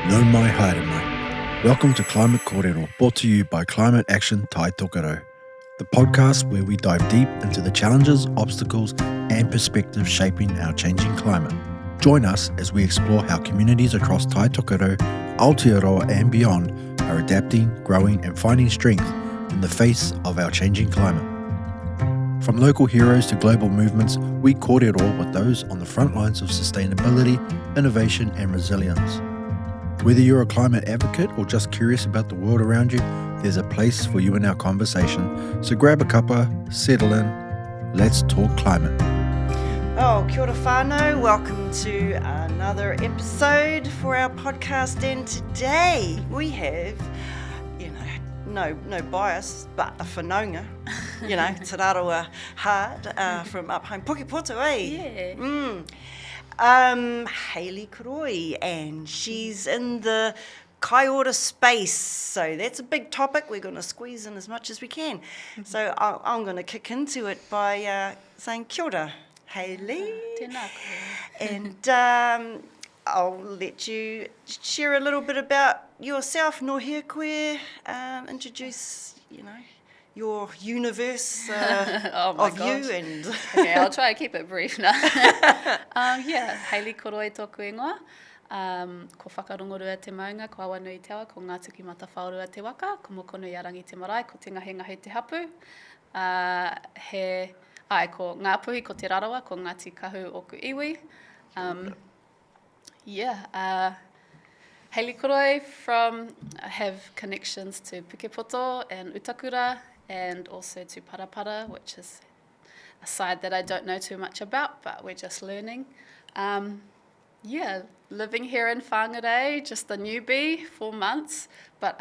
No mai haere mai. Welcome to Climate Kōrero, brought to you by Climate Action Tai Tokerau, the podcast where we dive deep into the challenges, obstacles and perspectives shaping our changing climate. Join us as we explore how communities across Tai Tokerau, Aotearoa and beyond are adapting, growing and finding strength in the face of our changing climate. From local heroes to global movements, we kōrero with those on the front lines of sustainability, innovation and resilience. Whether you're a climate advocate or just curious about the world around you, there's a place for you in our conversation. So grab a cuppa, settle in, let's talk climate. Oh, kia ora whānau. Welcome to another episode for our podcast. And today we have, no bias, but a whanaunga, te raroa hard from up home. Pukepoto, eh? Yeah. Haylee Koroi, and she's in the kaiora space. So that's a big topic. We're going to squeeze in as much as we can. So I'm going to kick into it by saying kia ora, Haylee. Tēnā koe. And I'll let you share a little bit about yourself, no hea koe, introduce, your universe of gosh. you. And Okay, I'll try to keep it brief now. Haylee Koroi tōku ingoa. Ko whakarongorea te maunga, ko awa nui te awa, ko ngā tuki mata whaurua te waka, ko mokono i arangi te marae, ko te ngahi te hapu. Ko ngā puhi, ko te rarawa, ko Ngāti Kahu o ku iwi. Haylee Koroi have connections to Pukepoto and Utakura and also to Parapara, which is a side that I don't know too much about, but we're just learning. Living here in Whangarei, just a newbie, 4 months, but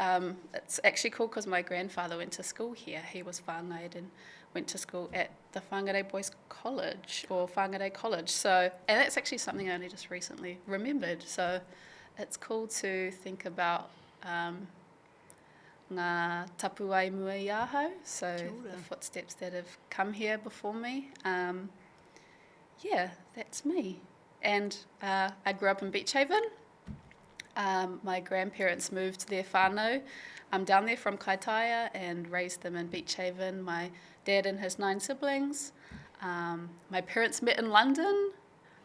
it's actually cool because my grandfather went to school here. He was whāngai and went to school at the Whangarei Boys College, or Whangarei College. So, and that's actually something I only just recently remembered. So it's cool to think about ngā tapuai mua I ahau, so the footsteps that have come here before me. That's me. And I grew up in Beach Haven. My grandparents moved their whānau down there from Kaitaia and raised them in Beach Haven. My dad and his 9 siblings. My parents met in London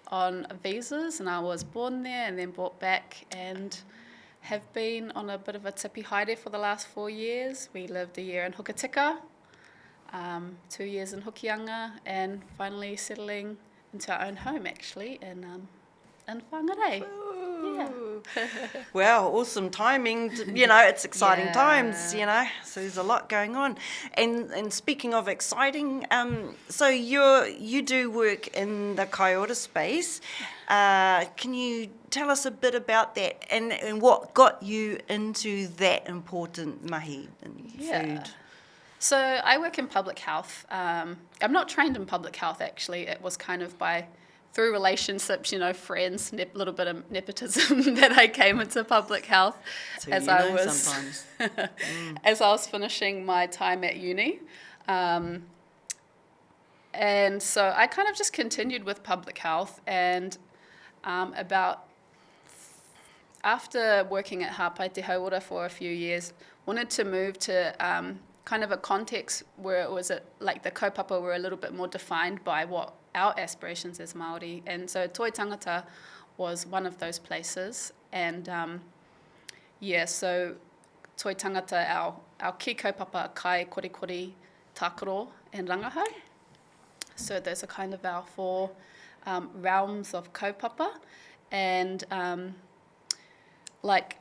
on visas, and I was born there and then brought back and have been on a bit of a tipi haere for the last 4 years. We lived a year in Hukatika, 2 years in Hokianga, and finally settling into our own home actually in Whangarei. Wow, awesome timing. It's exciting times, so there's a lot going on. And speaking of exciting, so you do work in the kaiora space. Can you tell us a bit about that and what got you into that important mahi and food? So I work in public health. I'm not trained in public health actually. It was kind of through relationships, friends, little bit of nepotism that I came into public health as I was finishing my time at uni. And so I kind of just continued with public health, and after working at Hāpai Te Hauora for a few years, wanted to move to kind of a context where it was like the kaupapa were a little bit more defined by what our aspirations as Māori, and so Toi Tangata was one of those places. And so Toi Tangata, our key kaupapa, kai, korikori, tākaro and rangahau. So those are kind of our 4 realms of kaupapa. And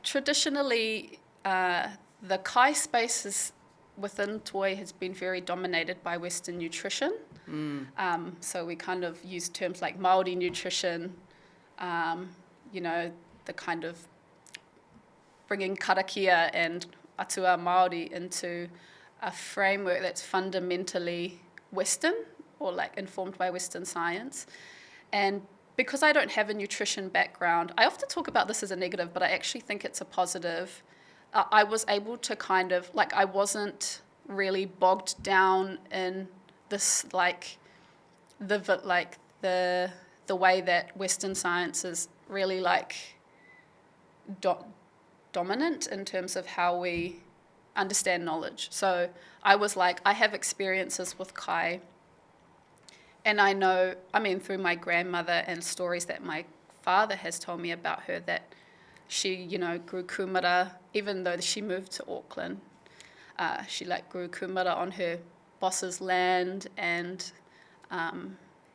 traditionally, the kai spaces within Toi has been very dominated by Western nutrition. So we kind of use terms like Māori nutrition, the kind of bringing karakia and atua Māori into a framework that's fundamentally Western or informed by Western science. And because I don't have a nutrition background, I often talk about this as a negative, but I actually think it's a positive. I was able to kind of, I wasn't really bogged down in this, the way that Western science is really dominant in terms of how we understand knowledge. So I was like, I have experiences with kai, and I know, through my grandmother and stories that my father has told me about her, that she, grew kumara, even though she moved to Auckland. She grew kumara on her boss's land, and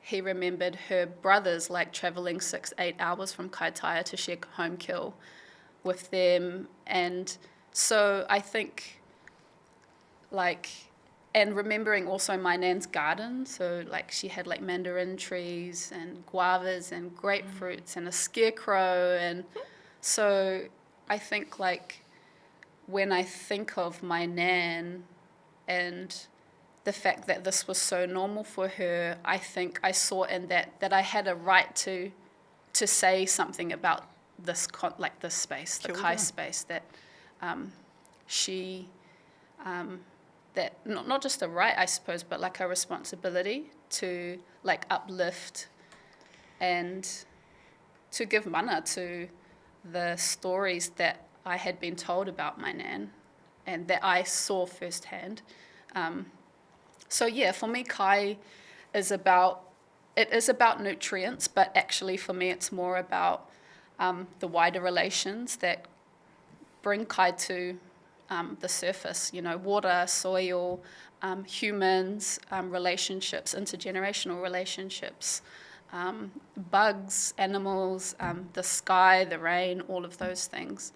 he remembered her brothers traveling 6-8 hours from Kaitaia to share home kill with them. And so I think and remembering also my nan's garden, so she had mandarin trees and guavas and grapefruits and a scarecrow, and so I think when I think of my nan and the fact that this was so normal for her, I think I saw in that I had a right to say something about this this space, the kai space, that she that not just a right, I suppose, but a responsibility to uplift and to give mana to the stories that I had been told about my nan and that I saw firsthand. So yeah, for me, kai is about nutrients, but actually for me it's more about the wider relations that bring kai to the surface, water, soil, humans, relationships, intergenerational relationships, bugs, animals, the sky, the rain, all of those things.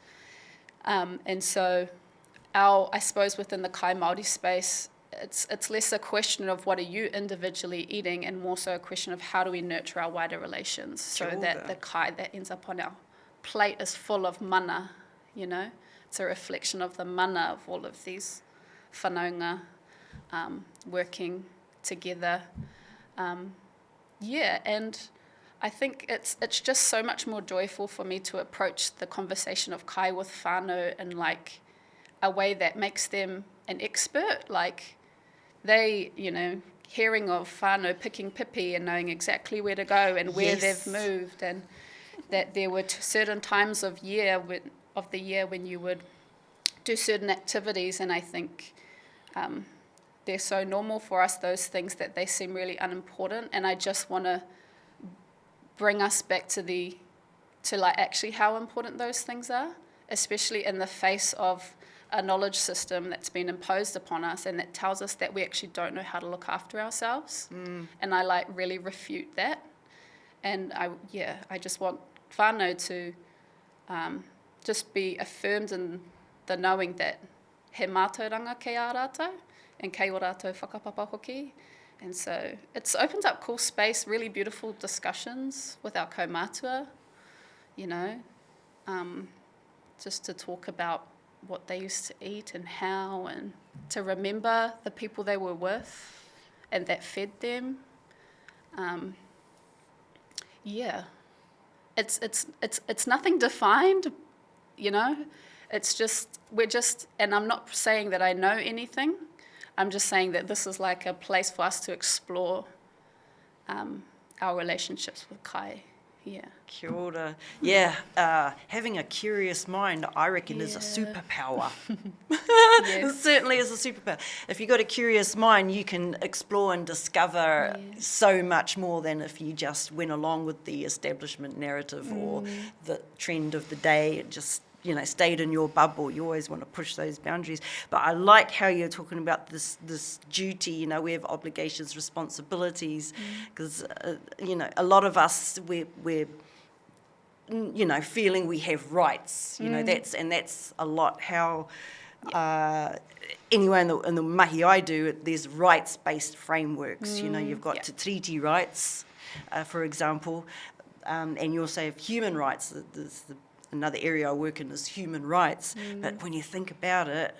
And so I suppose within the kai Māori space, it's less a question of what are you individually eating and more so a question of how do we nurture our wider relations so that the kai that ends up on our plate is full of mana, It's a reflection of the mana of all of these whanaunga working together. And I think it's just so much more joyful for me to approach the conversation of kai with whānau in a way that makes them an expert. They, hearing of whānau picking pipi and knowing exactly where to go and where they've moved, and that there were certain times of the year when you would do certain activities, and I think they're so normal for us, those things, that they seem really unimportant, and I just want to bring us back to actually how important those things are, especially in the face of a knowledge system that's been imposed upon us and that tells us that we actually don't know how to look after ourselves. And I really refute that. And I just want whānau to just be affirmed in the knowing that he mātauranga kei a rātou and kei o rātou whakapapa hoki. And so it's opened up cool space, really beautiful discussions with our kaumātua, just to talk about what they used to eat and how, and to remember the people they were with and that fed them. It's nothing defined, It's just, and I'm not saying that I know anything. I'm just saying that this is a place for us to explore our relationships with kai. Yeah. Kia ora. Yeah, having a curious mind, I reckon, is a superpower. It certainly is a superpower. If you've got a curious mind, you can explore and discover so much more than if you just went along with the establishment narrative or the trend of the day. It just, stayed in your bubble. You always want to push those boundaries. But I like how you're talking about this duty, we have obligations, responsibilities, because, a lot of us, we're feeling we have rights, that's a lot how, anyway, in the mahi I do, there's rights-based frameworks, you've got te treaty rights, for example, and you also have human rights. There's another area I work in is human rights, but when you think about it,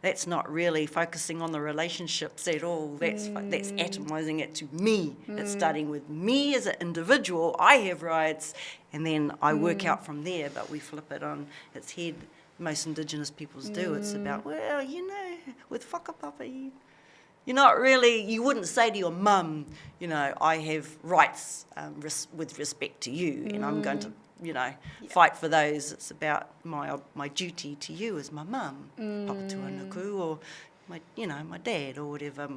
that's not really focusing on the relationships at all. That's atomizing it to me. It's starting with me as an individual. I have rights, and then I work out from there, but we flip it on its head. Most Indigenous peoples do. It's about, with whakapapa, You're not really, you wouldn't say to your mum, you know, I have rights with respect to you, and I'm going to, you know, fight for those. It's about my duty to you as my mum, papatuanuku, or my, you know, my dad or whatever.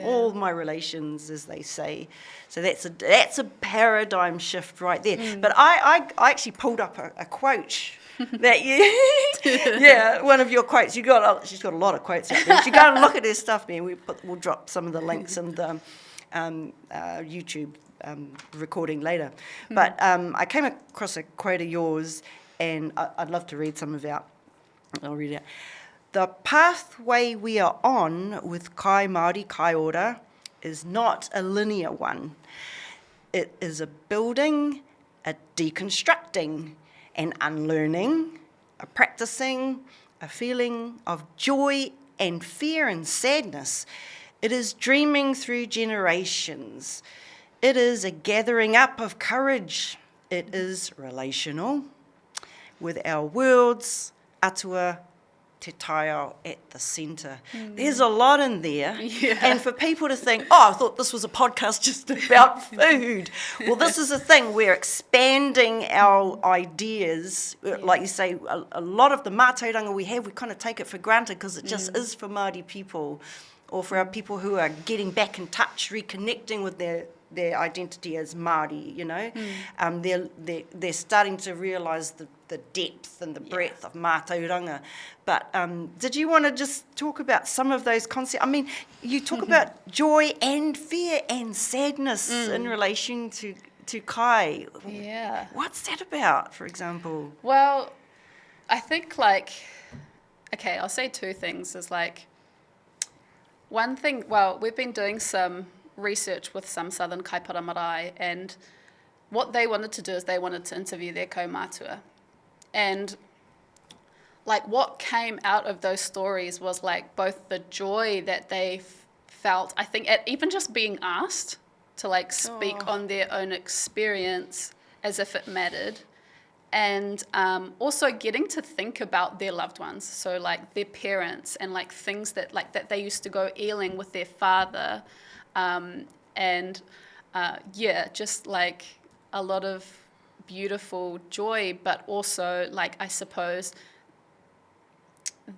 All my relations, as they say. So that's a paradigm shift right there. But I actually pulled up a quote that one of your quotes. She's got a lot of quotes out there. You go and look at her stuff, man. We'll drop some of the links in the YouTube recording later. But I came across a quote of yours, and I'd love to read some of it. I'll read it. The pathway we are on with Kai Māori Kai Ora is not a linear one. It is a building, a deconstructing, an unlearning, a practicing, a feeling of joy and fear and sadness. It is dreaming through generations. It is a gathering up of courage. It is relational, with our worlds, atua, te taio at the centre. There's a lot in there. And for people to think, I thought this was a podcast just about food. Well, this is the thing. We're expanding our ideas. Like you say, a lot of the mātauranga we have, we kind of take it for granted because it just is for Māori people, or for our people who are getting back in touch, reconnecting with their identity as Māori, you know. They're starting to realise the depth and the breadth of mātauranga. But did you want to just talk about some of those concepts? I mean, you talk about joy and fear and sadness in relation to Kai. Yeah. What's that about, for example? Well, I think, like, okay, I'll say two things. Is like, one thing, well, we've been doing some research with some Southern kaipara marae, and what they wanted to do is they wanted to interview their kaumātua. And like what came out of those stories was like both the joy that they felt, I think, at even just being asked to like speak on their own experience as if it mattered, and also getting to think about their loved ones, so like their parents and like things that they used to go eeling with their father, just like a lot of beautiful joy, but also like I suppose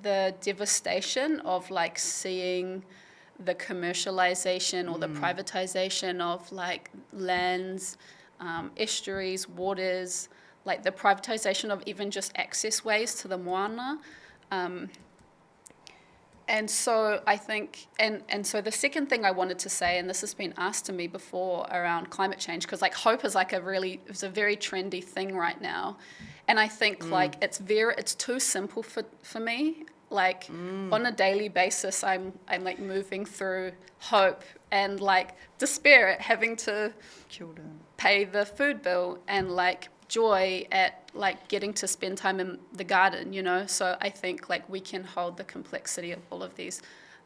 the devastation of like seeing the commercialization or the privatization of like lands, estuaries, waters, like the privatization of even just access ways to the moana. And so I think, and so the second thing I wanted to say, and this has been asked to me before around climate change, because like hope is like it's a very trendy thing right now. And I think like it's too simple for me. Like on a daily basis, I'm like moving through hope and like despair at having to pay the food bill, and like joy at like getting to spend time in the garden, you know. So I think like we can hold the complexity of all of these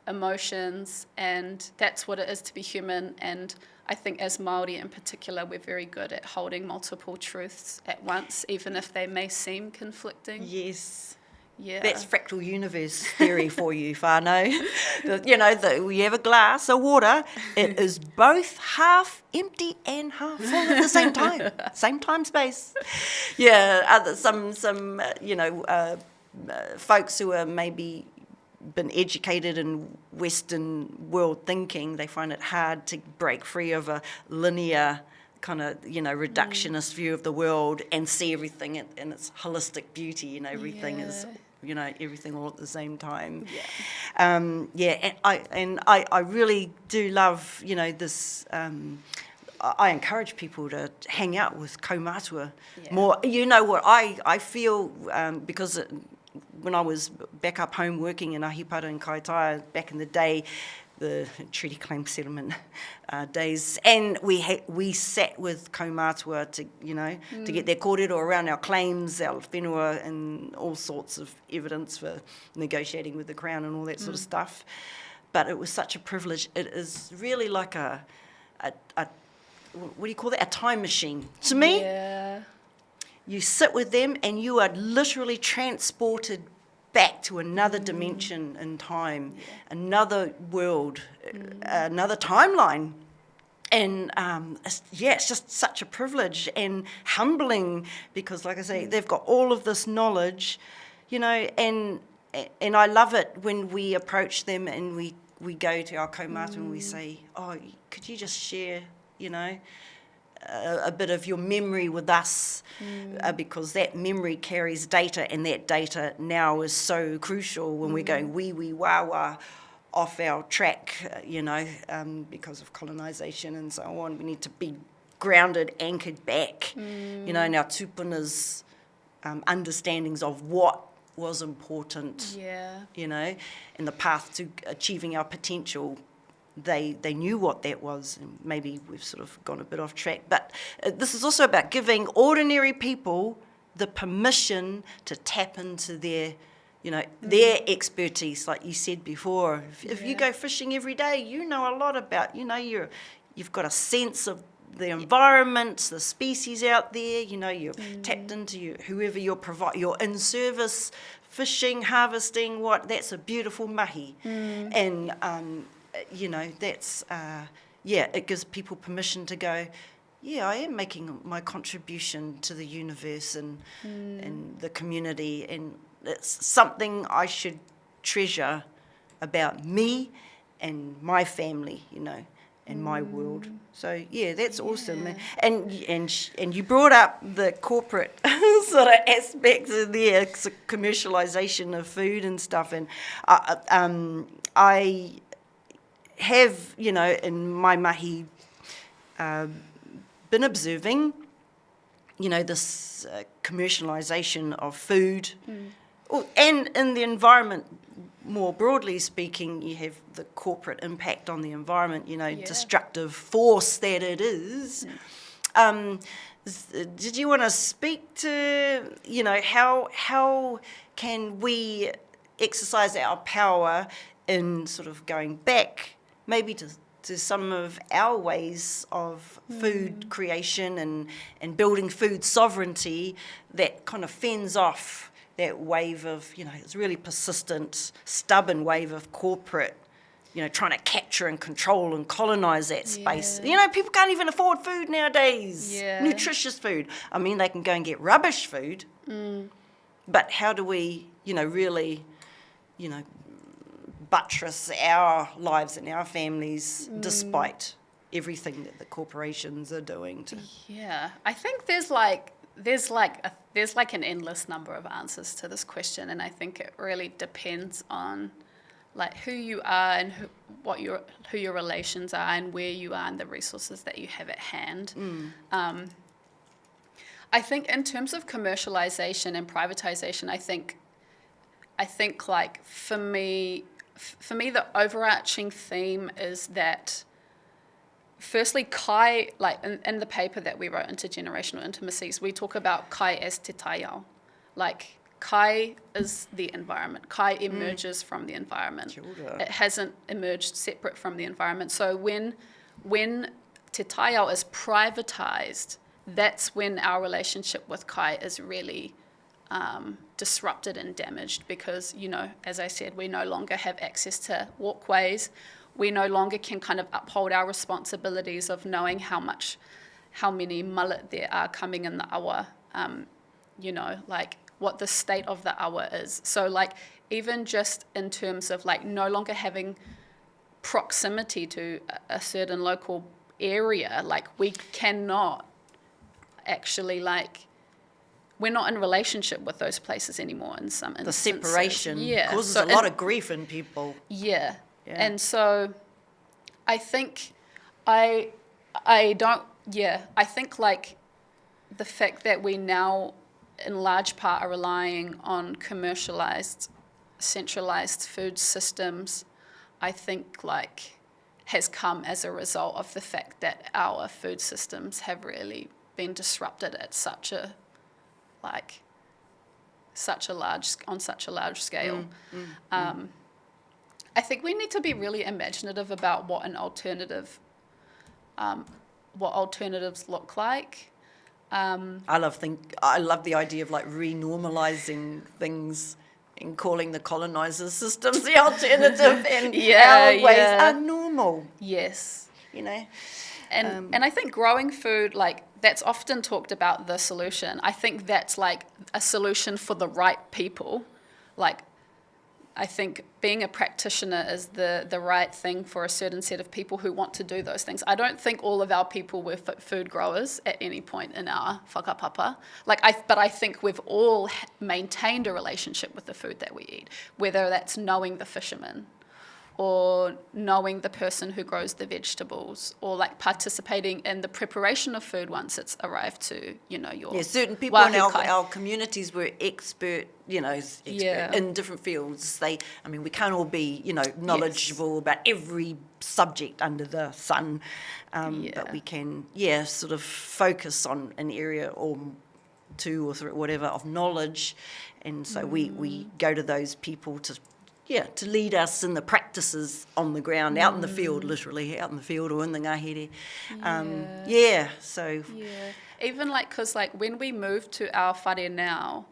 emotions, and that's what it is to be human. And I think as Māori in particular, we're very good at holding multiple truths at once, even if they may seem conflicting. Yes. Yeah. That's fractal universe theory for you, whānau. We have a glass of water. It is both half empty and half full at the same time. Same time space. Yeah, folks who are maybe been educated in Western world thinking, they find it hard to break free of a linear kind of, reductionist view of the world and see everything in its holistic beauty. Everything is, everything all at the same time. And I really do love, this. I encourage people to hang out with kaumātua more. You know what I feel, because when I was back up home working in Ahipara and Kaitaia back in the day, the treaty claim settlement days, and we sat with kaumātua to get their kōrero around our claims, our whenua, and all sorts of evidence for negotiating with the Crown and all that sort of stuff. But it was such a privilege. It is really like a what do you call that? A time machine. To me, you sit with them and you are literally transported back to another dimension in time, another world, another timeline. And it's just such a privilege and humbling because, like I say, they've got all of this knowledge, you know, and I love it when we approach them and we go to our kaumātua and we say, oh, could you just share, you know, a bit of your memory with us, because that memory carries data, and that data now is so crucial when we're going wee wah off our track, you know, because of colonisation and so on. We need to be grounded, anchored back, you know, in our tupuna's understandings of what was important, you know, and the path to achieving our potential. They knew what that was, and maybe we've sort of gone a bit off track. But this is also about giving ordinary people the permission to tap into their, you know, their expertise, like you said before. If you go fishing every day, you know a lot about, you know, you've got a sense of the environment, the species out there, you know, you're tapped into whoever you're in service, fishing, harvesting, that's a beautiful mahi. And, you know, that's, it gives people permission to go, I am making my contribution to the universe and the community, and it's something I should treasure about me and my family, you know, and my world. So, that's awesome. And you brought up the corporate sort of aspects of there, commercialisation of food and stuff, and I have, you know, in my mahi been observing, you know, this commercialisation of food, and in the environment, more broadly speaking, you have the corporate impact on the environment, you know, destructive force that it is. Did you want to speak to, you know, how can we exercise our power in sort of going back maybe to some of our ways of food creation and building food sovereignty that kind of fends off that wave of, you know, it's really persistent, stubborn wave of corporate, you know, trying to capture and control and colonise that space. You know, people can't even afford food nowadays, nutritious food. I mean, they can go and get rubbish food, but how do we, you know, really, you know, buttress our lives and our families despite everything that the corporations are doing to... I think there's an endless number of answers to this question, and I think it really depends on like who you are and who your relations are and where you are and the resources that you have at hand. I think in terms of commercialization and privatization, I think like for me the overarching theme is that firstly, kai, like in the paper that we wrote, Intergenerational Intimacies, we talk about kai as te taiao. Like, kai is the environment. Kai emerges from the environment. It hasn't emerged separate from the environment. So when te taiao is privatized, that's when our relationship with kai is really disrupted and damaged because, you know, as I said, we no longer have access to walkways. We no longer can kind of uphold our responsibilities of knowing how many mullet there are coming in the awa, you know, like what the state of the awa is. So like even just in terms of like no longer having proximity to a certain local area, like we cannot actually like, we're not in relationship with those places anymore in some instances. The separation causes a lot of grief in people. And so I think I think like the fact that we now in large part are relying on commercialized, centralized food systems, I think like has come as a result of the fact that our food systems have really been disrupted at such a large scale. I think we need to be really imaginative about what alternatives look like. I love the idea of like renormalizing things and calling the colonisers' systems the alternative, and our ways are normal. Yes. You know? And I think growing food, like, that's often talked about the solution. I think that's like a solution for the right people. Like, I think being a practitioner is the right thing for a certain set of people who want to do those things. I don't think all of our people were food growers at any point in our whakapapa. But I think we've all maintained a relationship with the food that we eat, whether that's knowing the fishermen, or knowing the person who grows the vegetables, or like participating in the preparation of food once it's arrived to, you know, your certain people in our communities were expert in different fields. We can't all be, knowledgeable about every subject under the sun, but we can, sort of focus on an area or two or three, whatever, of knowledge, and so we go to those people to lead us in the practices on the ground, out in the field, literally, out in the field or in the ngahere. Even like, because like when we moved to our whare now,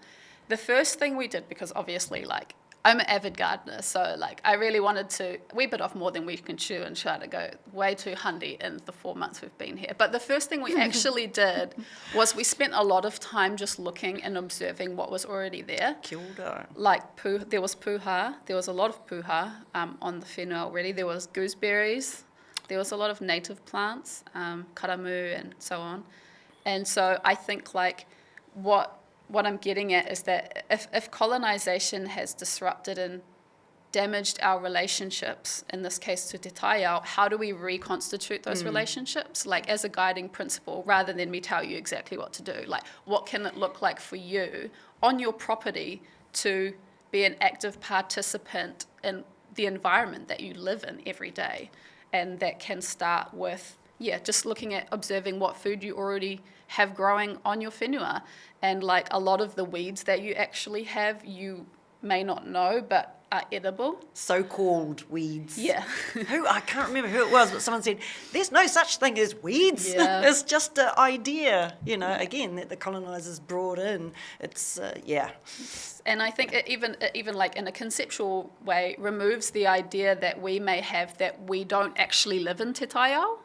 the first thing we did, because obviously like I'm an avid gardener, so like I really wanted to, we bit off more than we can chew and try to go way too handy in the 4 months we've been here. But the first thing we actually did was we spent a lot of time just looking and observing what was already there. Kia ora. Like there was puha, there was a lot of puha on the whenua already. There was gooseberries, there was a lot of native plants, karamu and so on. And so I think like what I'm getting at is that if colonisation has disrupted and damaged our relationships, in this case to te taiao, how do we reconstitute those relationships, like as a guiding principle, rather than me tell you exactly what to do? Like, what can it look like for you on your property to be an active participant in the environment that you live in every day? And that can start with, just looking at observing what food you already have growing on your whenua. And like a lot of the weeds that you actually have, you may not know, but are edible. So-called weeds. Yeah. I can't remember who it was, but someone said, there's no such thing as weeds. Yeah. It's just an idea, again, that the colonisers brought in. It's, And I think it even like in a conceptual way removes the idea that we may have that we don't actually live in te taiao,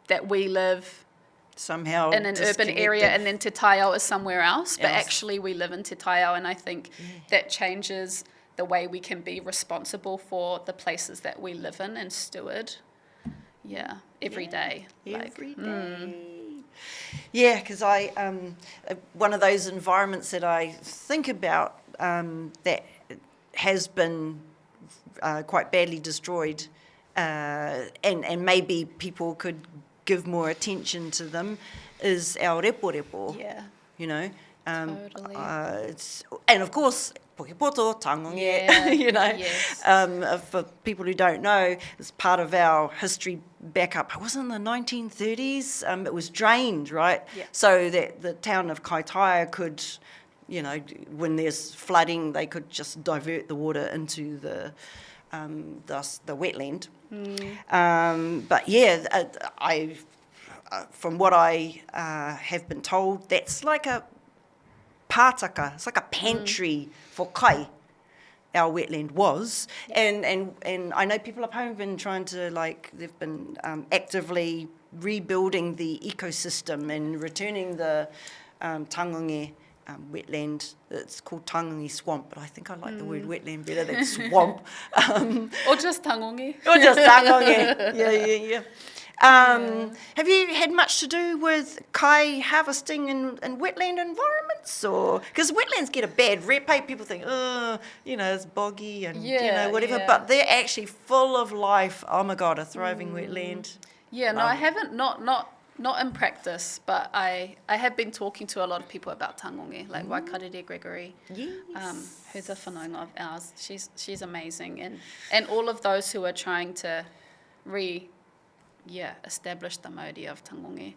that we live somehow in an urban area and then te taiao is somewhere else, but actually we live in te taiao, and I think that changes the way we can be responsible for the places that we live in and steward every day. Every day. Yeah, because I one of those environments that I think about that has been quite badly destroyed, and maybe people could give more attention to them, is our repo. Yeah. Totally. Totally. And of course, pokepoto, tangonge, Yes. For people who don't know, it's part of our history back up. It was in the 1930s. It was drained, right? Yeah. So that the town of Kaitaia could, when there's flooding, they could just divert the water into the wetland. But I from what I have been told, that's like a pātaka. It's like a pantry for kai. Our wetland was, and I know people up home have been trying to they've been actively rebuilding the ecosystem and returning the tangonge wetland. It's called tangonge swamp, but I think I like the word wetland better than swamp. Or just tangonge. Yeah. Have you had much to do with kai harvesting in wetland environments, or because wetlands get a bad rep? People think, it's boggy and whatever, but they're actually full of life. Oh my God, a thriving wetland. Yeah, no, I haven't. Not in practice, but I have been talking to a lot of people about tangonge, like Waikarere Gregory, who's a whanaunga of ours. She's amazing, and all of those who are trying to establish the mauri of tangonge.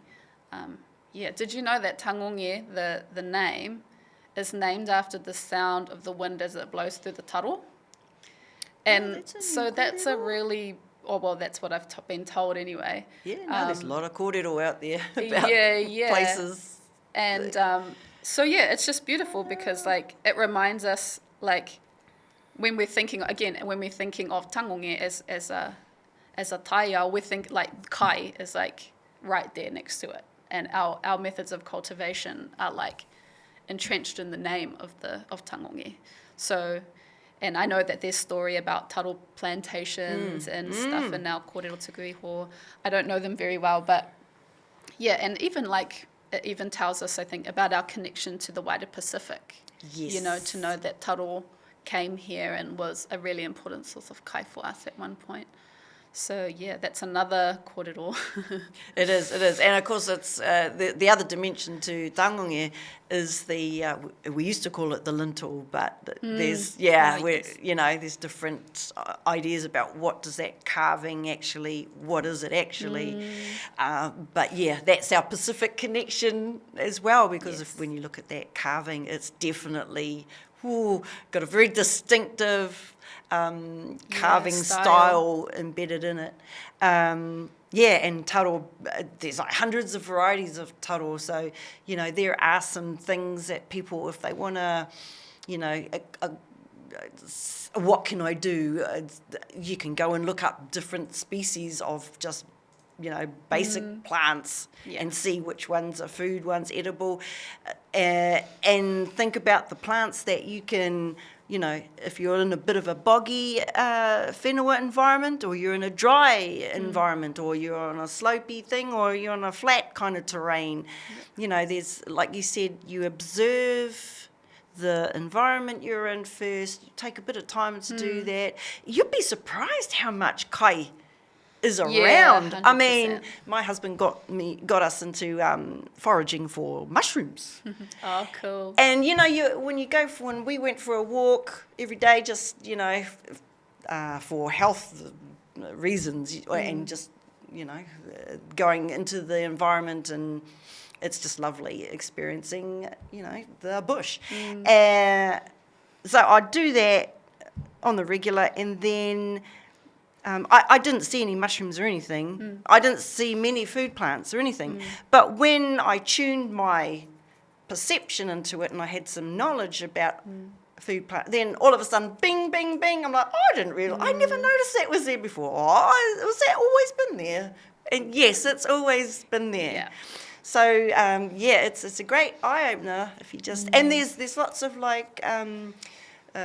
Did you know that tangonge, the name, is named after the sound of the wind as it blows through the taro? And that's a really, that's what I've been told anyway. Yeah, there's a lot of kōrero out there about places. And it's just beautiful because it reminds us when we're thinking of tangonge as a taiao, we think like kai is like right there next to it, and our methods of cultivation are like entrenched in the name of tangonge. So, and I know that there's story about taro plantations and stuff in our Kōrero Tukuiho. I don't know them very well, but yeah, and even like it even tells us, I think, about our connection to the wider Pacific. Yes. You know, to know that taro came here and was a really important source of kai for us at one point. So yeah, that's another kōrero. It is, and of course it's the other dimension to tangonge is we used to call it the lintel, but there's there's different ideas about what does that carving actually, what is it actually, but yeah, that's our Pacific connection as well, because when you look at that carving, it's definitely got a very distinctive carving style embedded in it. And taro, there's like hundreds of varieties of taro. So, you know, there are some things that people, if they want to, you know, what can I do? You can go and look up different species of just, you know, basic plants and see which ones are food, ones edible, and think about the plants that you can, you know, if you're in a bit of a boggy whenua environment, or you're in a dry environment, or you're on a slopey thing, or you're on a flat kind of terrain, you know, there's, like you said, you observe the environment you're in first, you take a bit of time to do that. You'd be surprised how much kai is around. 100%. I mean, my husband got us into foraging for mushrooms. Oh, cool. And you know, when we went for a walk every day, just, you know, for health reasons, and just, you know, going into the environment, and it's just lovely experiencing, you know, the bush. So I do that on the regular, and then I didn't see any mushrooms or anything. I didn't see many food plants or anything. But when I tuned my perception into it and I had some knowledge about food plants, then all of a sudden, bing, bing, bing, I'm like, oh, I didn't realise, I never noticed that was there before. Oh, was that always been there? And yes, it's always been there. Yeah. So, it's a great eye-opener if you just... And there's lots of, like...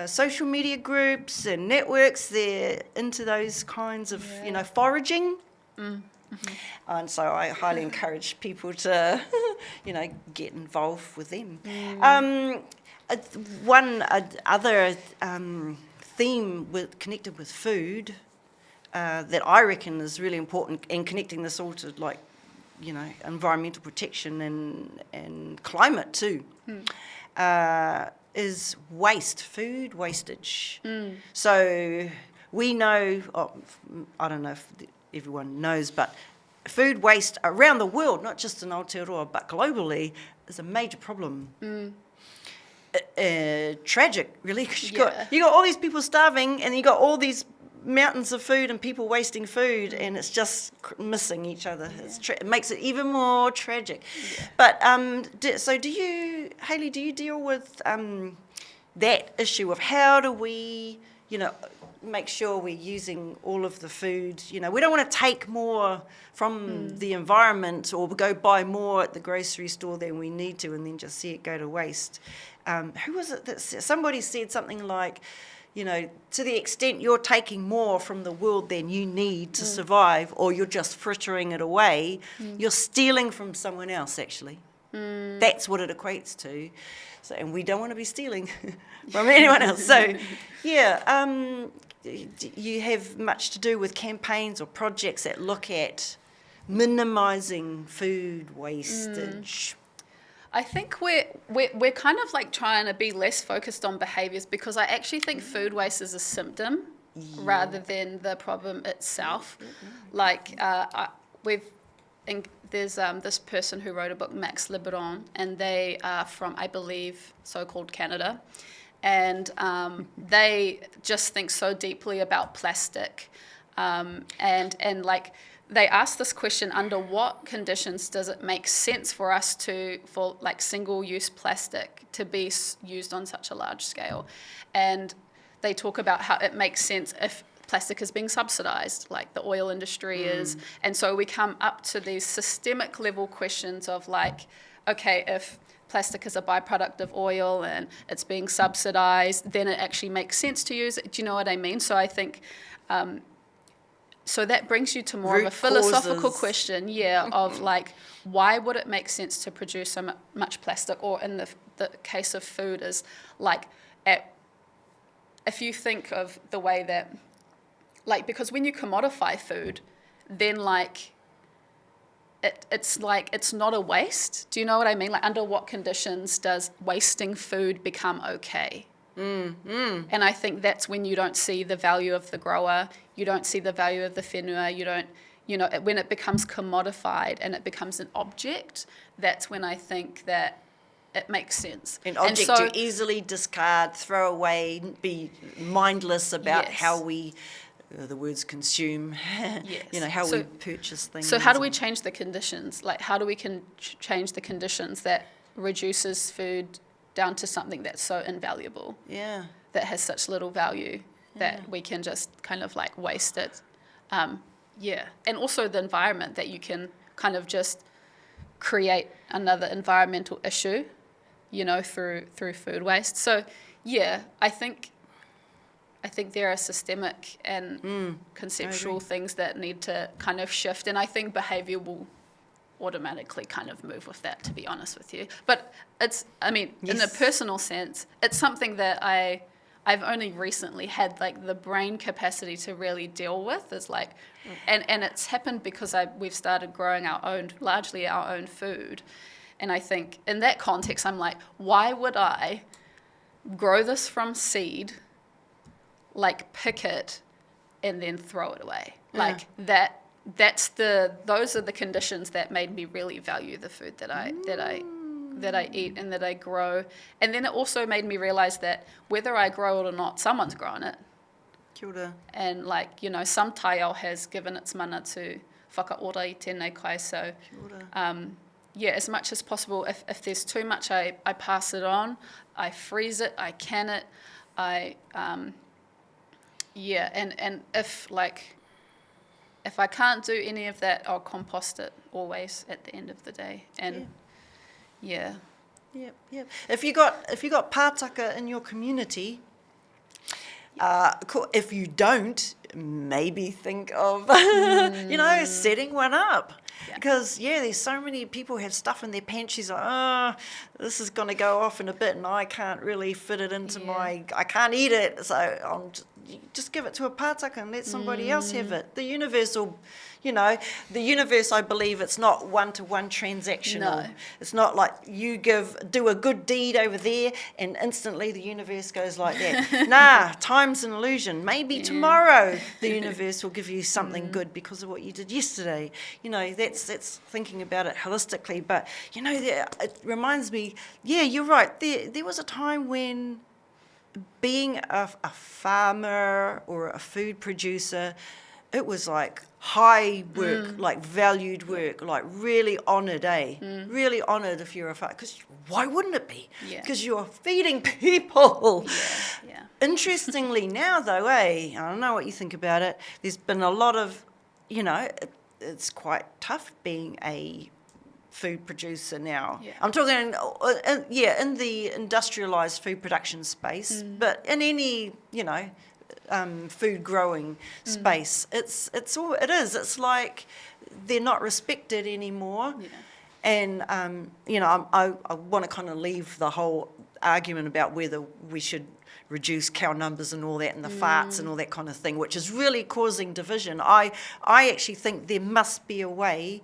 social media groups and networks, they're into those kinds of, you know, foraging. And so I highly encourage people to, you know, get involved with them. One other theme connected with food that I reckon is really important, and connecting this all to, like, you know, environmental protection and climate too, is food wastage. So we know, I don't know if everyone knows, but food waste around the world, not just in Aotearoa, but globally, is a major problem. Tragic, really, because you got all these people starving, and you got all these mountains of food and people wasting food, and it's just missing each other. It makes it even more tragic. But so do you, Haylee, do you deal with that issue of how do we, you know, make sure we're using all of the food? You know, we don't want to take more from the environment, or go buy more at the grocery store than we need to, and then just see it go to waste. Who was it that somebody said something like, you know, to the extent you're taking more from the world than you need to survive, or you're just frittering it away, you're stealing from someone else, actually. That's what it equates to. So, and we don't want to be stealing from anyone else. So, you have much to do with campaigns or projects that look at minimising food wastage. I think we're kind of like trying to be less focused on behaviours, because I actually think food waste is a symptom rather than the problem itself. Like there's this person who wrote a book, Max Liberon, and they are from, I believe, so-called Canada, and they just think so deeply about plastic, and like. They asked this question: under what conditions does it make sense for us for like single-use plastic to be used on such a large scale? And they talk about how it makes sense if plastic is being subsidised, like the oil industry is. And so we come up to these systemic level questions of like, okay, if plastic is a byproduct of oil and it's being subsidised, then it actually makes sense to use it. Do you know what I mean? So I think, so that brings you to more Root of a philosophical causes. question, of like, why would it make sense to produce so much plastic? Or in the case of food is like, if you think of the way that, like, because when you commodify food, then like, it's like, it's not a waste. Do you know what I mean? Like, under what conditions does wasting food become okay? And I think that's when you don't see the value of the grower, you don't see the value of the whenua, you don't, when it becomes commodified and it becomes an object, that's when I think that it makes sense. An object to easily discard, throw away, be mindless about how we, the words consume, how we purchase things. So how do we change the conditions? Like, how do we change the conditions that reduces food down to something that's so invaluable? Yeah. That has such little value that we can just kind of like waste it. And also the environment, that you can kind of just create another environmental issue, through food waste. So I think there are systemic and conceptual things that need to kind of shift, and I think behaviour will automatically kind of move with that, to be honest with you. But in a personal sense, it's something that I've only recently had like the brain capacity to really deal with. Is like, and it's happened because we've started growing largely our own food, and I think in that context, I'm like, why would I grow this from seed, like pick it, and then throw it away? Like that. Those are the conditions that made me really value the food that I eat and that I grow. And then it also made me realize that whether I grow it or not, someone's grown it. Kia ora. And like, some taiao has given its mana to whakaora I tēnei kai. So as much as possible, if there's too much, I pass it on, I freeze it, I can it, and if I can't do any of that, I'll compost it always at the end of the day. And Yep. If you got pātaka in your community, if you don't, maybe think of setting one up. Because there's so many people have stuff in their pantries like, this is going to go off in a bit and I can't really fit it into I can't eat it, so I'll just give it to a pātaka and let somebody else have it. The universe will, the universe, I believe, it's not one-to-one transactional. No. It's not like you do a good deed over there and instantly the universe goes like that. Nah, time's an illusion. Maybe tomorrow the universe will give you something good because of what you did yesterday. That's thinking about it holistically. But, it reminds me, you're right. There was a time when being a farmer or a food producer, it was like high work, like valued work, like really honoured, really honoured if you're a farmer. Because why wouldn't it be? Because you're feeding people. Interestingly now, though, I don't know what you think about it, there's been a lot of, it's quite tough being a food producer now. I'm talking in the industrialised food production space, but in any, food growing space, it's like they're not respected anymore. And I want to kind of leave the whole argument about whether we should reduce cow numbers and all that and the farts and all that kind of thing, which is really causing division. I actually think there must be a way,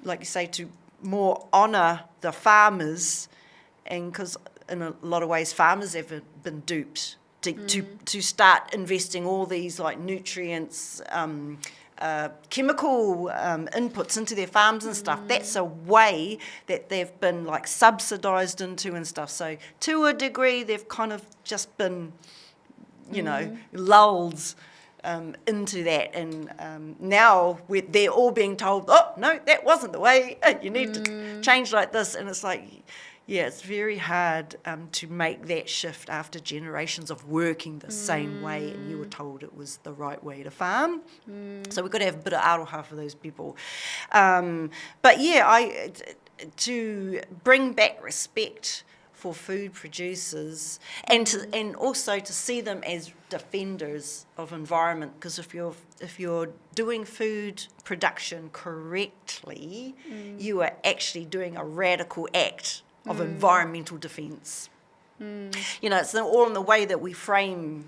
like you say, to more honour the farmers, and because in a lot of ways farmers have been duped to start investing all these like nutrients, chemical inputs into their farms and stuff. That's a way that they've been like subsidised into and stuff. So to a degree, they've kind of just been, lulled into that. And now they're all being told, oh, no, that wasn't the way. You need to change like this. And it's like, Yeah, it's very hard to make that shift after generations of working the same way, and you were told it was the right way to farm. So we've got to have a bit of aroha for those people. But yeah, to bring back respect for food producers, and also to see them as defenders of environment, because if you're doing food production correctly, you are actually doing a radical act of environmental defence. You know, it's all in the way that we frame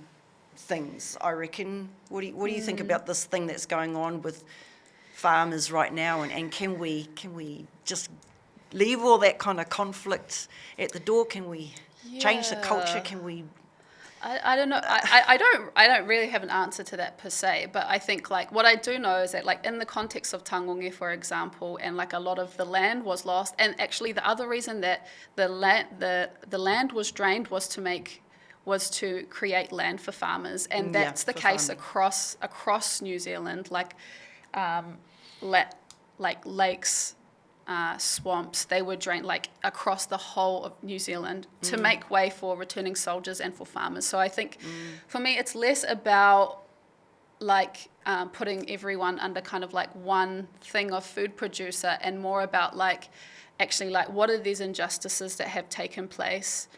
things, I reckon. What do you think about this thing that's going on with farmers right now, and can we just leave all that kind of conflict at the door? Can we change the culture? Can we? I don't know. I don't really have an answer to that per se, but I think like what I do know is that like in the context of tangonge, for example, and like a lot of the land was lost, and actually the other reason that the land was drained was to create land for farmers, and that's the case across New Zealand, like lakes. Swamps, they were drained like across the whole of New Zealand to make way for returning soldiers and for farmers. So I think for me it's less about like putting everyone under kind of like one thing of food producer, and more about like actually like what are these injustices that have taken place,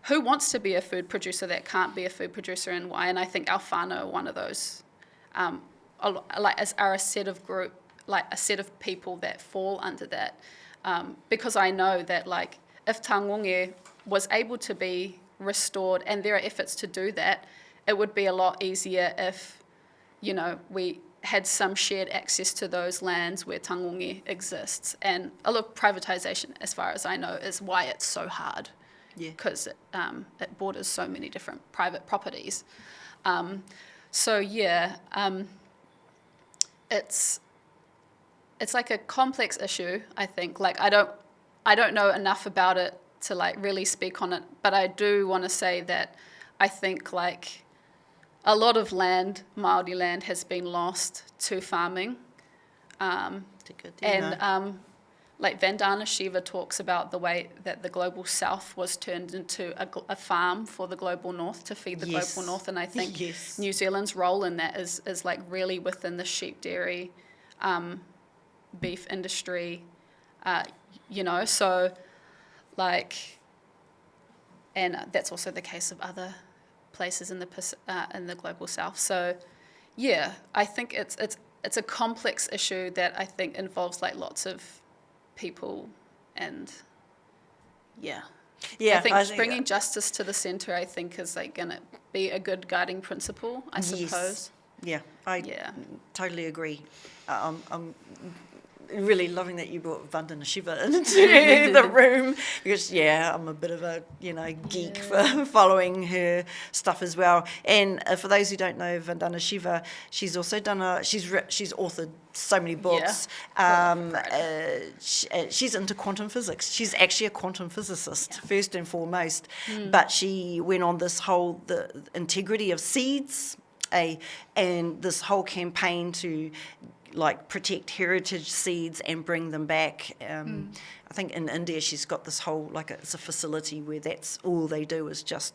who wants to be a food producer that can't be a food producer, and why. And I think our whānau are one of those, are a set of people that fall under that, because I know that like if tangonge was able to be restored, and there are efforts to do that, it would be a lot easier if, you know, we had some shared access to those lands where tangonge exists. And a lot of privatisation, as far as I know, is why it's so hard, because it borders so many different private properties. It's like a complex issue, I think. Like I don't know enough about it to like really speak on it, but I do want to say that I think like a lot of land, Māori land, has been lost to farming. Like Vandana Shiva talks about the way that the global south was turned into a farm for the global north to feed the global north, and I think New Zealand's role in that is like really within the sheep dairy, beef industry, you know, so like, and that's also the case of other places in the global south. So yeah, I think it's a complex issue that I think involves like lots of people, and I think bringing justice to the centre, I think, is like going to be a good guiding principle, I suppose. I totally agree. I'm really loving that you brought Vandana Shiva into the room, because I'm a bit of a geek for following her stuff as well. And for those who don't know Vandana Shiva, she's also done she's authored so many books. She's into quantum physics. She's actually a quantum physicist first and foremost, but she went on this whole the integrity of seeds, and this whole campaign to like protect heritage seeds and bring them back. I think in India she's got this whole it's a facility where that's all they do is just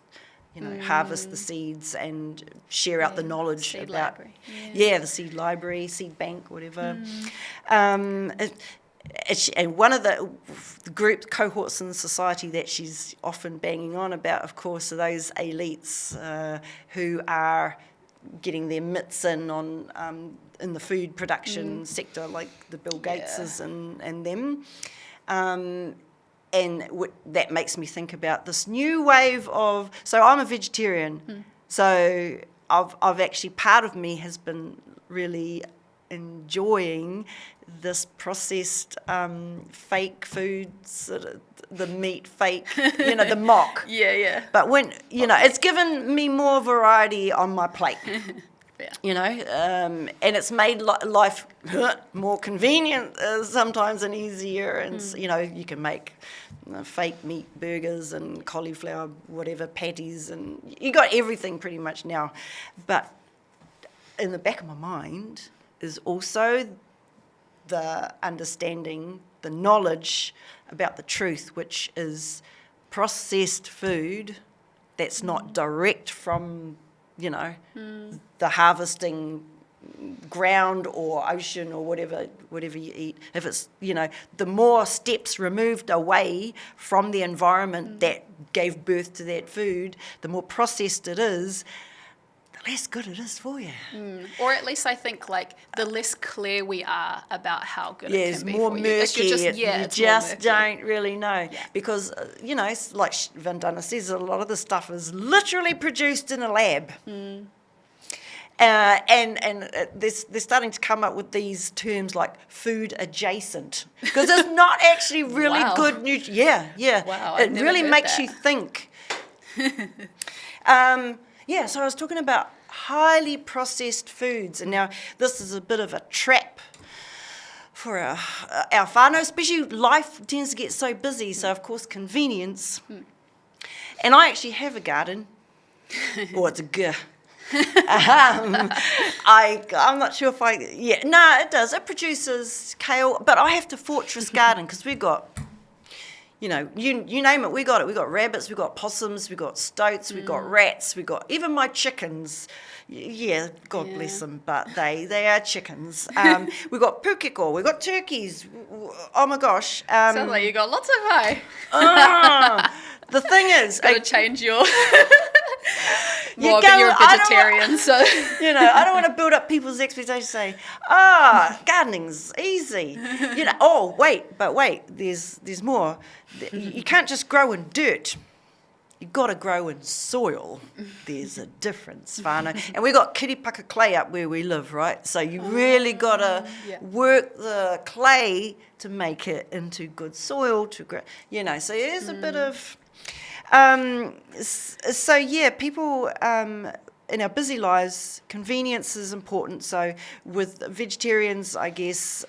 harvest the seeds and share out the knowledge seed about library. the seed library, seed bank, whatever. And one of the group cohorts in society that she's often banging on about, of course, are those elites who are getting their mitts in on in the food production sector, like the Bill Gateses and them. And that makes me think about this new wave of... So I'm a vegetarian. So I've actually... Part of me has been really enjoying this processed fake foods, the meat fake, the mock. But when, it's given me more variety on my plate. And it's made life more convenient sometimes and easier. And, you can make fake meat burgers and cauliflower, whatever, patties, and you got everything pretty much now. But in the back of my mind is also the understanding, the knowledge about the truth, which is processed food that's not direct from, you know, the harvesting ground or ocean or whatever you eat. If it's, you know, the more steps removed away from the environment that gave birth to that food, the more processed it is, the less good it is for you. Or at least I think like the less clear we are about how good it It's can be more for murky. you. Like You just don't really know. Yeah. Because, you know, like Vandana says, a lot of the stuff is literally produced in a lab. And they're starting to come up with these terms like food adjacent, because it's not actually really Wow. good nutrition. Yeah. Wow, It I've never really heard makes that. you think. So I was talking about highly processed foods, and now this is a bit of a trap for our whānau, especially life tends to get so busy, so of course convenience. And I actually have a garden, or it's a I'm not sure if it does. It produces kale, but I have to fortress garden because we've got, you know, you name it, we got it. We got rabbits, we got possums, we got stoats, we got rats, we got even my chickens. Yeah, God bless them, but they are chickens. We got pukeko, we got turkeys. Oh my gosh. Sounds like you got lots of pie. The thing is, Got to change your. You Well, go- but you're a I don't vegetarian, so. you know, I don't want to build up people's expectations. Say, gardening's easy. You know, wait, there's more. You can't just grow in dirt. You've got to grow in soil. There's a difference, whānau. And we got kiripaka clay up where we live, right? So you really got to work the clay to make it into good soil to grow. You know, so there's a bit of. People in our busy lives, convenience is important. So with vegetarians, I guess,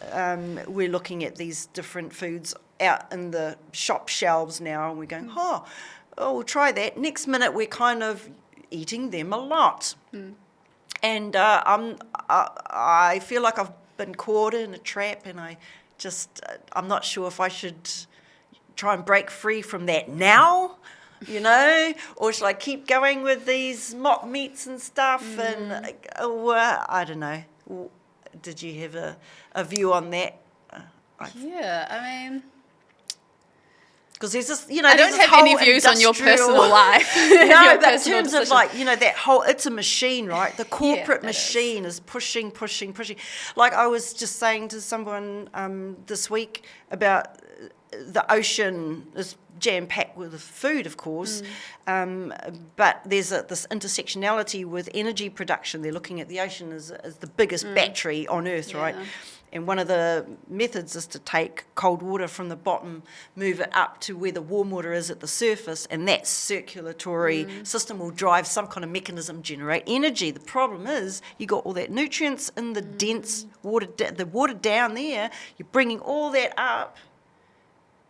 we're looking at these different foods out in the shop shelves now, and we're going, we'll try that. Next minute, we're kind of eating them a lot. And I feel like I've been caught in a trap, and I'm not sure if I should try and break free from that now. You know, or should I keep going with these mock meats and stuff? And I don't know. Did you have a view on that? Yeah, I mean, because there's this, you know, I don't have any views on your personal life. No, but in terms of like, you know, that whole, it's a machine, right? The corporate machine is pushing. Like I was just saying to someone this week about the ocean is jam-packed with food, of course, but there's this intersectionality with energy production. They're looking at the ocean as the biggest battery on Earth, right? And one of the methods is to take cold water from the bottom, move it up to where the warm water is at the surface, and that circulatory system will drive some kind of mechanism, generate energy. The problem is you got all that nutrients in the dense water, the water down there, you're bringing all that up,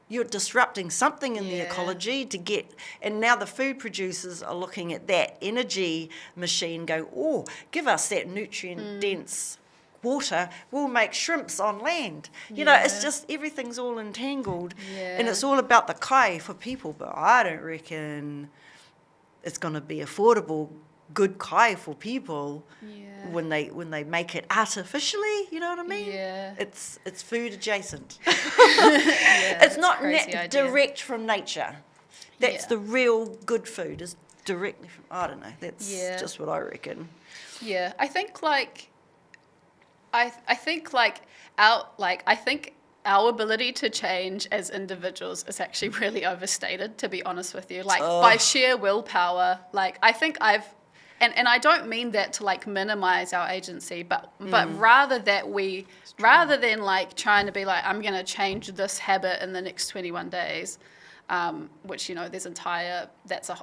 you're disrupting something in the ecology to get, and now the food producers are looking at that energy machine go, give us that nutrient-dense water, we'll make shrimps on land. You know, it's just, everything's all entangled, and it's all about the kai for people, but I don't reckon it's going to be affordable, good kai for people when they make it artificially, you know what I mean? It's food adjacent. It's not direct from nature. That's the real good food, is directly from, I don't know, that's just what I reckon. I think like I think our ability to change as individuals is actually really overstated, to be honest with you. Like by sheer willpower, like I think and I don't mean that to like minimize our agency, but rather than like trying to be like, I'm going to change this habit in the next 21 days, which, you know, that's an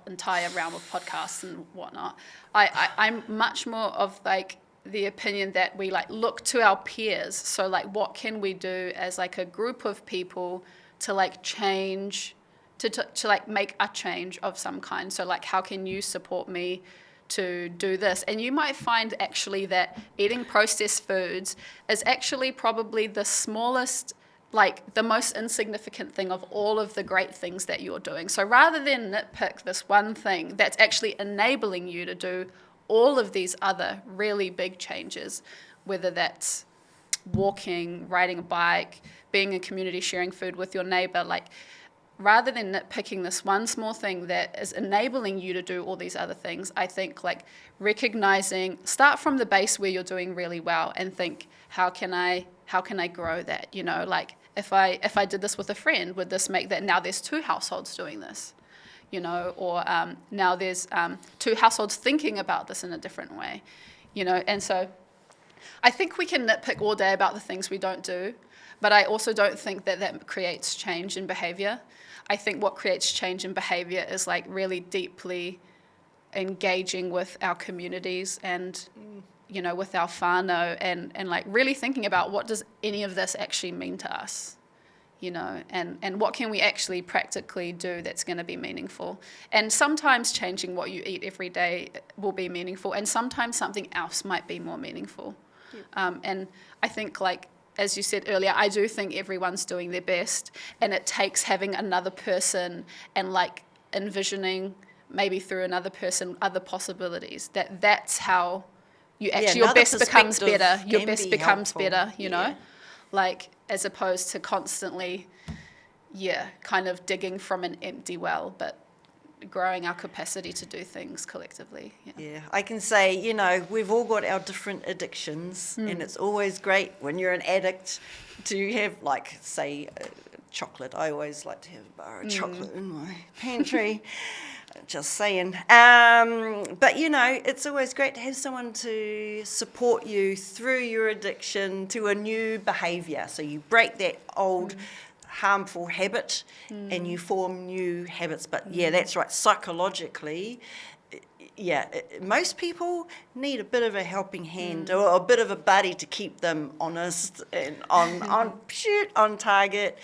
entire realm of podcasts and whatnot. I'm much more of like the opinion that we like look to our peers. So like, what can we do as like a group of people to like change, to like make a change of some kind? So like, how can you support me to do this? And you might find actually that eating processed foods is actually probably the smallest like the most insignificant thing of all of the great things that you're doing. So rather than nitpick this one thing that's actually enabling you to do all of these other really big changes, whether that's walking, riding a bike, being in community, sharing food with your neighbor, like rather than nitpicking this one small thing that is enabling you to do all these other things, I think like recognizing, start from the base where you're doing really well and think, how can I grow that? You know, like if I did this with a friend, would this make that now there's 2 households doing this? You know, or now there's 2 households thinking about this in a different way, you know. And so I think we can nitpick all day about the things we don't do, but I also don't think that creates change in behavior. I think what creates change in behavior is like really deeply engaging with our communities and, you know, with our whānau and like really thinking about what does any of this actually mean to us, you know, and what can we actually practically do that's going to be meaningful. And sometimes changing what you eat every day will be meaningful, and sometimes something else might be more meaningful. Yep. And I think, like, as you said earlier, I do think everyone's doing their best, and it takes having another person and like envisioning maybe through another person other possibilities. That's how you actually your best becomes better. Your best becomes better, you know, like as opposed to constantly, kind of digging from an empty well, but growing our capacity to do things collectively. Yeah, I can say, you know, we've all got our different addictions, and it's always great when you're an addict to have, like, say, chocolate. I always like to have a bar of chocolate in my pantry. Just saying. But, you know, it's always great to have someone to support you through your addiction to a new behaviour. So you break that old harmful habit and you form new habits. But, yeah, that's right. Psychologically, most people need a bit of a helping hand or a bit of a buddy to keep them honest and on target.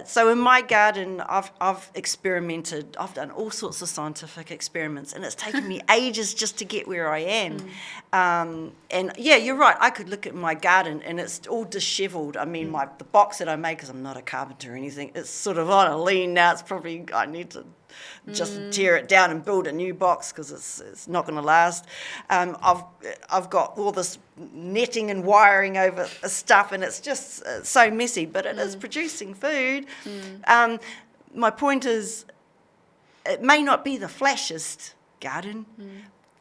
So in my garden, I've experimented. I've done all sorts of scientific experiments, and it's taken me ages just to get where I am. And yeah, you're right. I could look at my garden, and it's all dishevelled. I mean, the box that I made, because I'm not a carpenter or anything, it's sort of on a lean now. It's probably I need to just tear it down and build a new box because it's not going to last. I've got all this netting and wiring over stuff, and it's just so messy, but it is producing food. My point is, it may not be the flashiest garden,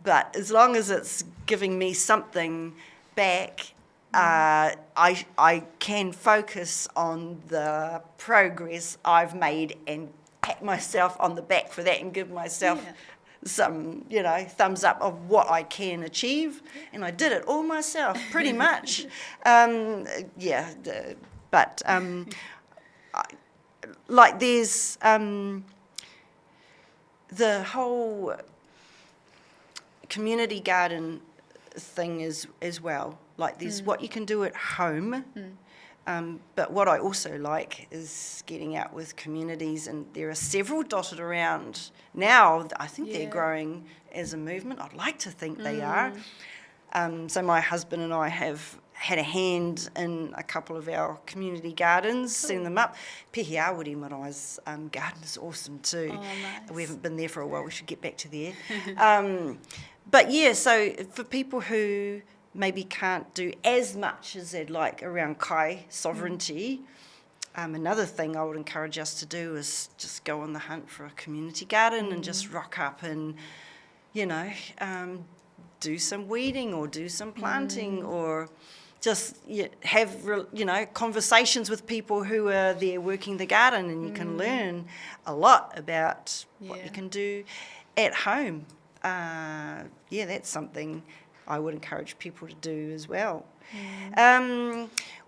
but as long as it's giving me something back, I can focus on the progress I've made and pat myself on the back for that and give myself some, thumbs up of what I can achieve. And I did it all myself, pretty much. Like there's the whole community garden thing as well. Like there's what you can do at home. But what I also like is getting out with communities, and there are several dotted around now. I think they're growing as a movement. I'd like to think they are. So my husband and I have had a hand in a couple of our community gardens, seen them up. Pehiawiri Marai's garden is awesome too. Oh, nice. We haven't been there for a while. We should get back to there. But yeah, so for people who maybe can't do as much as they'd like around kai sovereignty. Another thing I would encourage us to do is just go on the hunt for a community garden and just rock up and, do some weeding or do some planting or just have, conversations with people who are there working the garden, and you can learn a lot about what you can do at home. That's something I would encourage people to do as well.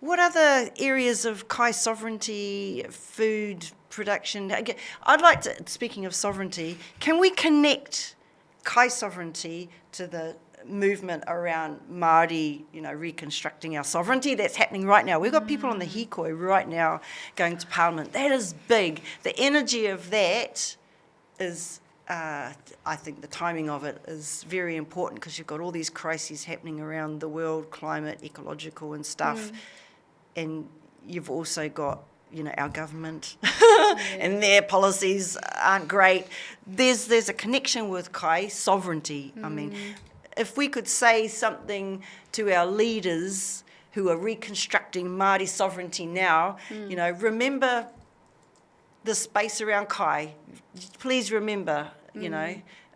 What other areas of kai sovereignty, food production? I'd like to, speaking of sovereignty, can we connect kai sovereignty to the movement around Māori, reconstructing our sovereignty? That's happening right now. We've got people on the hikoi right now going to Parliament. That is big. The energy of that is... I think the timing of it is very important because you've got all these crises happening around the world, climate, ecological and stuff. and you've also got, our government and their policies aren't great. There's a connection with kai sovereignty. I mean, if we could say something to our leaders who are reconstructing Māori sovereignty now, remember the space around kai. Please remember,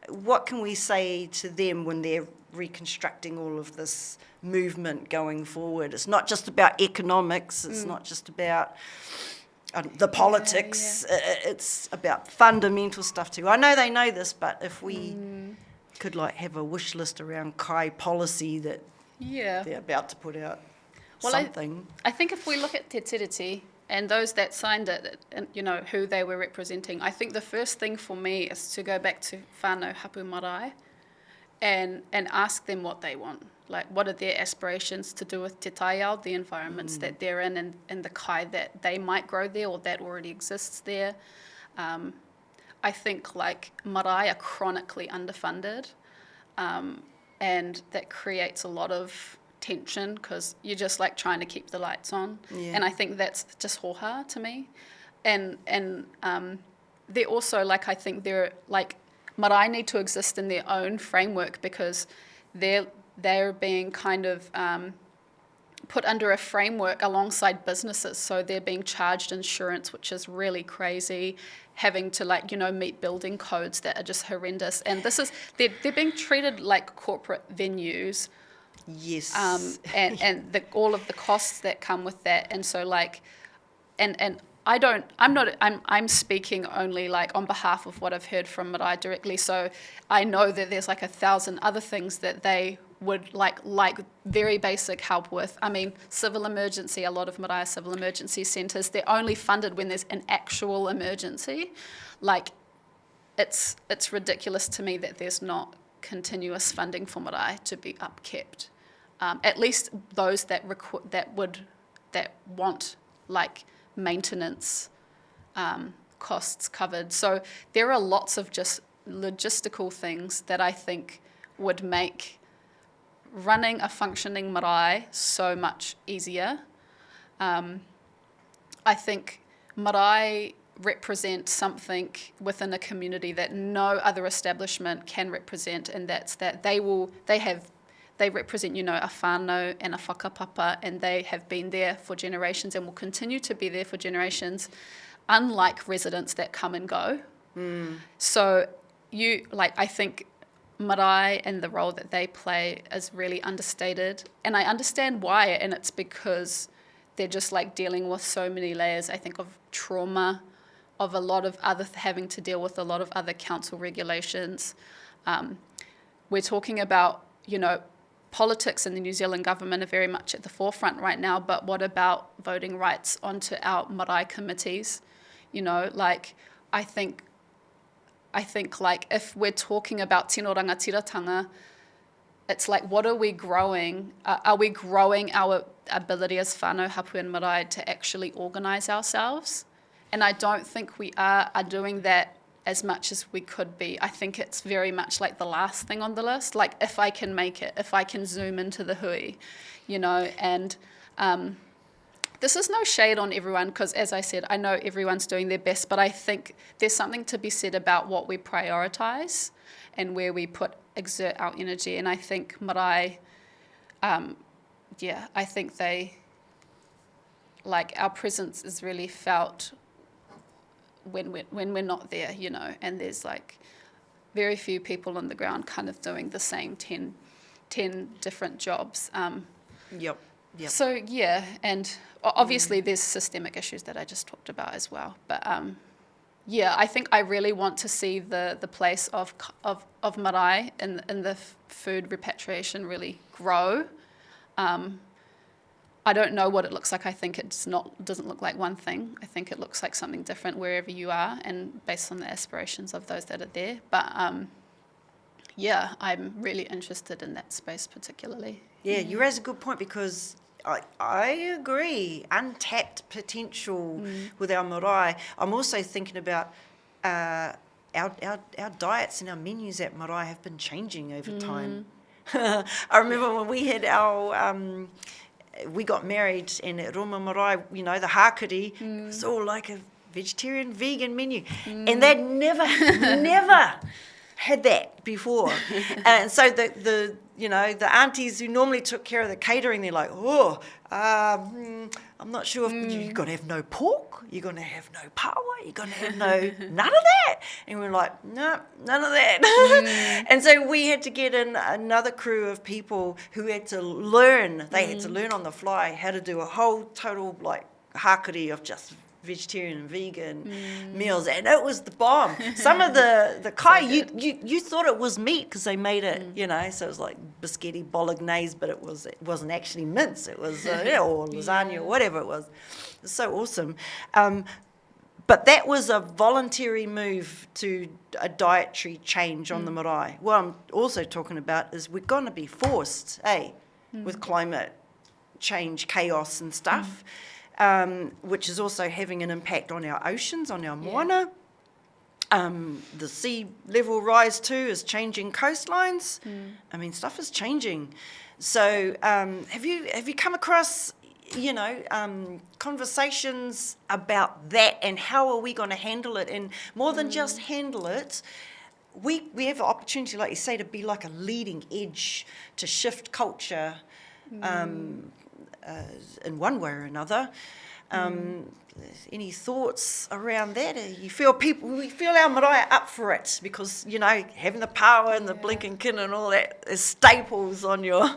what can we say to them when they're reconstructing all of this movement going forward? It's not just about economics, it's not just about the politics, it's about fundamental stuff too. I know they know this, but if we could have a wish list around kai policy that they're about to put out something. I think if we look at Te Tiriti and those that signed it, and who they were representing, I think the first thing for me is to go back to whānau hapu marae and ask them what they want. Like, what are their aspirations to do with te taiao, the environments that they're in, and the kai that they might grow there or that already exists there. I think, marae are chronically underfunded, and that creates a lot of tension because you're just, trying to keep the lights on. Yeah. And I think that's just hoha to me. And they're also, I think they're, marae need to exist in their own framework because they're being kind of put under a framework alongside businesses. So they're being charged insurance, which is really crazy, having to meet building codes that are just horrendous. And they're being treated like corporate venues. Yes. And all of the costs that come with that. And so I'm speaking only on behalf of what I've heard from Marae directly. So I know that there's 1,000 other things that they would like very basic help with. I mean, civil emergency, a lot of Marae civil emergency centres, they're only funded when there's an actual emergency. It's ridiculous to me that there's not continuous funding for Marae to be upkept. At least those that want maintenance costs covered. So there are lots of just logistical things that I think would make running a functioning marae so much easier. I think marae represent something within a community that no other establishment can represent, and that's that they represent, a whānau and a whakapapa, and they have been there for generations and will continue to be there for generations, unlike residents that come and go. So I think marae and the role that they play is really understated, and I understand why, and it's because they're just dealing with so many layers, I think, of trauma, of a lot of other, having to deal with a lot of other council regulations. We're talking about, politics and the New Zealand government are very much at the forefront right now, but what about voting rights onto our marae committees? I think if we're talking about tino rangatiratanga, it's what are we growing? Are we growing our ability as whānau, hapu and marae to actually organise ourselves? And I don't think we are doing that as much as we could be. I think it's very much the last thing on the list, if I can make it, if I can zoom into the hui, and this is no shade on everyone, because as I said, I know everyone's doing their best, but I think there's something to be said about what we prioritise and where we exert our energy. And I think marae, I think they, our presence is really felt when we're not there, and there's very few people on the ground kind of doing the same 10 different jobs. Yep. So and obviously there's systemic issues that I just talked about as well. But I think I really want to see the place of marae in the food repatriation really grow. I don't know what it looks like. I think it doesn't look like one thing. I think it looks like something different wherever you are, and based on the aspirations of those that are there. But I'm really interested in that space particularly. Yeah, you raise a good point, because I agree. Untapped potential with our marae. I'm also thinking about our diets and our menus at marae have been changing over time. I remember when we had our we got married, and at Roma Marae, you know, the hākari, it was all like a vegetarian, vegan menu. And they'd never had that before. And so the you know, the aunties who normally took care of the catering, they're like, I'm not sure if you're going to have no pork, you're going to have no paua, you're going to have none of that. And we're like, no, none of that. And so we had to get in another crew of people who had to learn, they had to learn on the fly how to do a whole total like hākari of just vegetarian and vegan meals, and it was the bomb. Some of the kai, you thought it was meat because they made it, you know, so it was like biscotti bolognese, but it wasn't actually mince. It was or lasagna or whatever it was. It's so awesome. But that was a voluntary move to a dietary change on the marae. What I'm also talking about is we're going to be forced, with climate change, chaos and stuff. Which is also having an impact on our oceans, on our moana. The sea level rise too is changing coastlines. I mean, stuff is changing. So have you come across, you know, conversations about that, and how are we going to handle it? And more than just handle it, we have the opportunity, like you say, to be like a leading edge, to shift culture in one way or another. Any thoughts around that? We feel our marae up for it, because, you know, having the power and the blinking kin and all that is staples on your,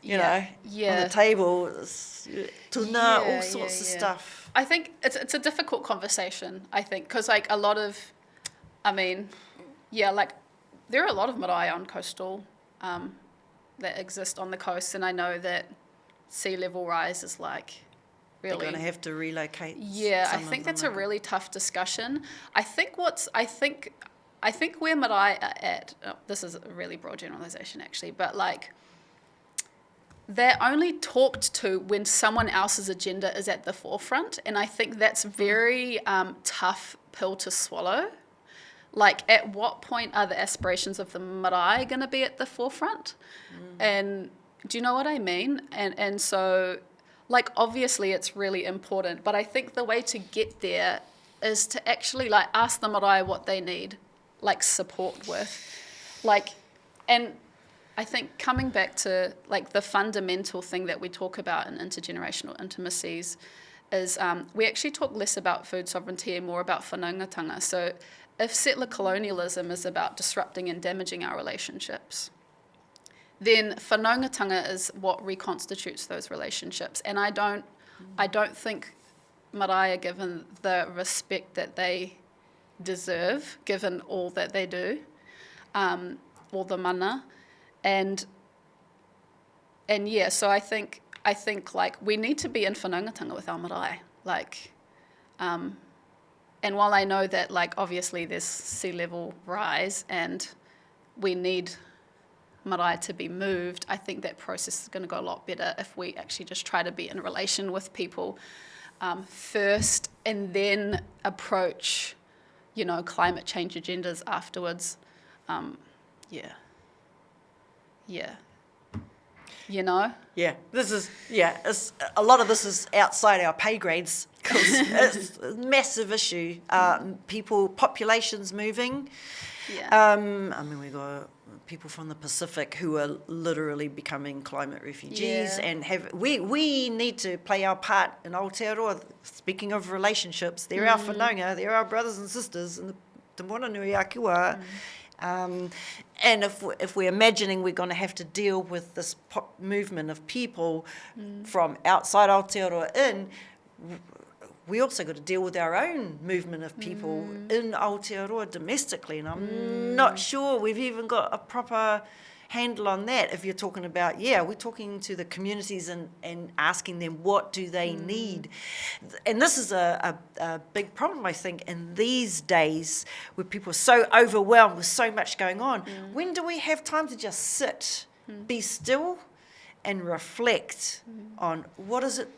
you know, on the table. Tuna, all sorts of stuff. I think it's a difficult conversation, I think, because like a lot of, I mean, like there are a lot of marae on coastal that exist on the coast, and I know that sea level rise is like really... They're going to have to relocate. Yeah, I think that's a really tough discussion. I think where marae are at, this is a really broad generalisation actually, but like they're only talked to when someone else's agenda is at the forefront, and I think that's very tough pill to swallow. Like, at what point are the aspirations of the marae going to be at the forefront? And do you know what I mean? And so, like, obviously it's really important, but I think the way to get there is to actually, like, ask the marae what they need, like, support with. Like, and I think coming back to, like, the fundamental thing that we talk about in intergenerational intimacies is we actually talk less about food sovereignty and more about whanaungatanga. So if settler colonialism is about disrupting and damaging our relationships, then whanaungatanga is what reconstitutes those relationships. And I don't think marae are given the respect that they deserve, given all that they do, all the mana. And yeah, so I think like we need to be in whanaungatanga with our marae. Like, and while I know that, like, obviously there's sea level rise and we need marae to be moved, I think that process is going to go a lot better if we actually just try to be in relation with people first, and then approach, you know, climate change agendas afterwards. You know? Yeah, it's, a lot of this is outside our pay grades, because it's a massive issue. Populations moving. I mean, we got people from the Pacific who are literally becoming climate refugees, and we need to play our part in Aotearoa. Speaking of relationships, they're our whanaunga, they're our brothers and sisters in the Te Moana Nui Akua. And if we're imagining we're going to have to deal with this movement of people from outside Aotearoa in, we also got to deal with our own movement of people in Aotearoa domestically, and I'm not sure we've even got a proper handle on that. If you're talking about, we're talking to the communities and asking them what do they need. And this is a big problem, I think, in these days where people are so overwhelmed with so much going on. When do we have time to just sit, be still, and reflect on what is it,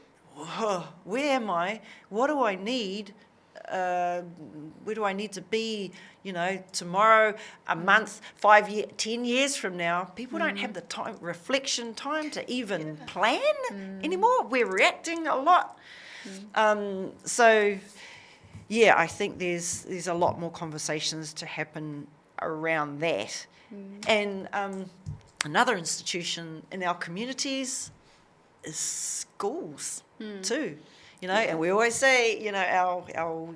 where am I, what do I need, where do I need to be, tomorrow, a month, 5 years, 10 years from now? People don't have the reflection time to even plan anymore. We're reacting a lot. So, yeah, I think there's a lot more conversations to happen around that. And another institution in our communities is schools too. And we always say, our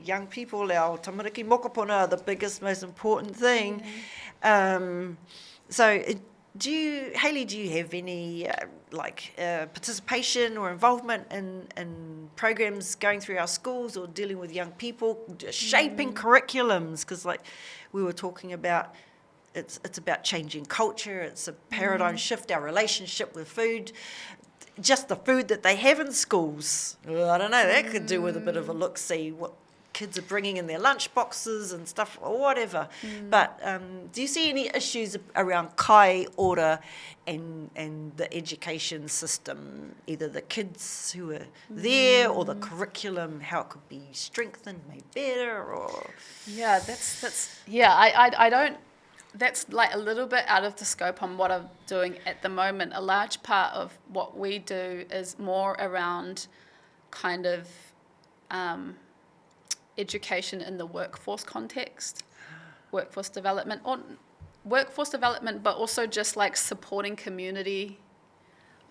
young people, our tamariki mokopuna are the biggest, most important thing. So Haylee, do you have any participation or involvement in programs going through our schools or dealing with young people, shaping curriculums? Because like we were talking about, it's about changing culture, it's a paradigm shift, our relationship with food. Just the food that they have in schools. Well, I don't know, that could do with a bit of a look-see, what kids are bringing in their lunch boxes and stuff, or whatever. But do you see any issues around kai ora and the education system, either the kids who are there or the curriculum, how it could be strengthened, made better, or... Yeah, I don't... That's like a little bit out of the scope on what I'm doing at the moment. A large part of what we do is more around kind of education in the workforce context, workforce development, but also just like supporting community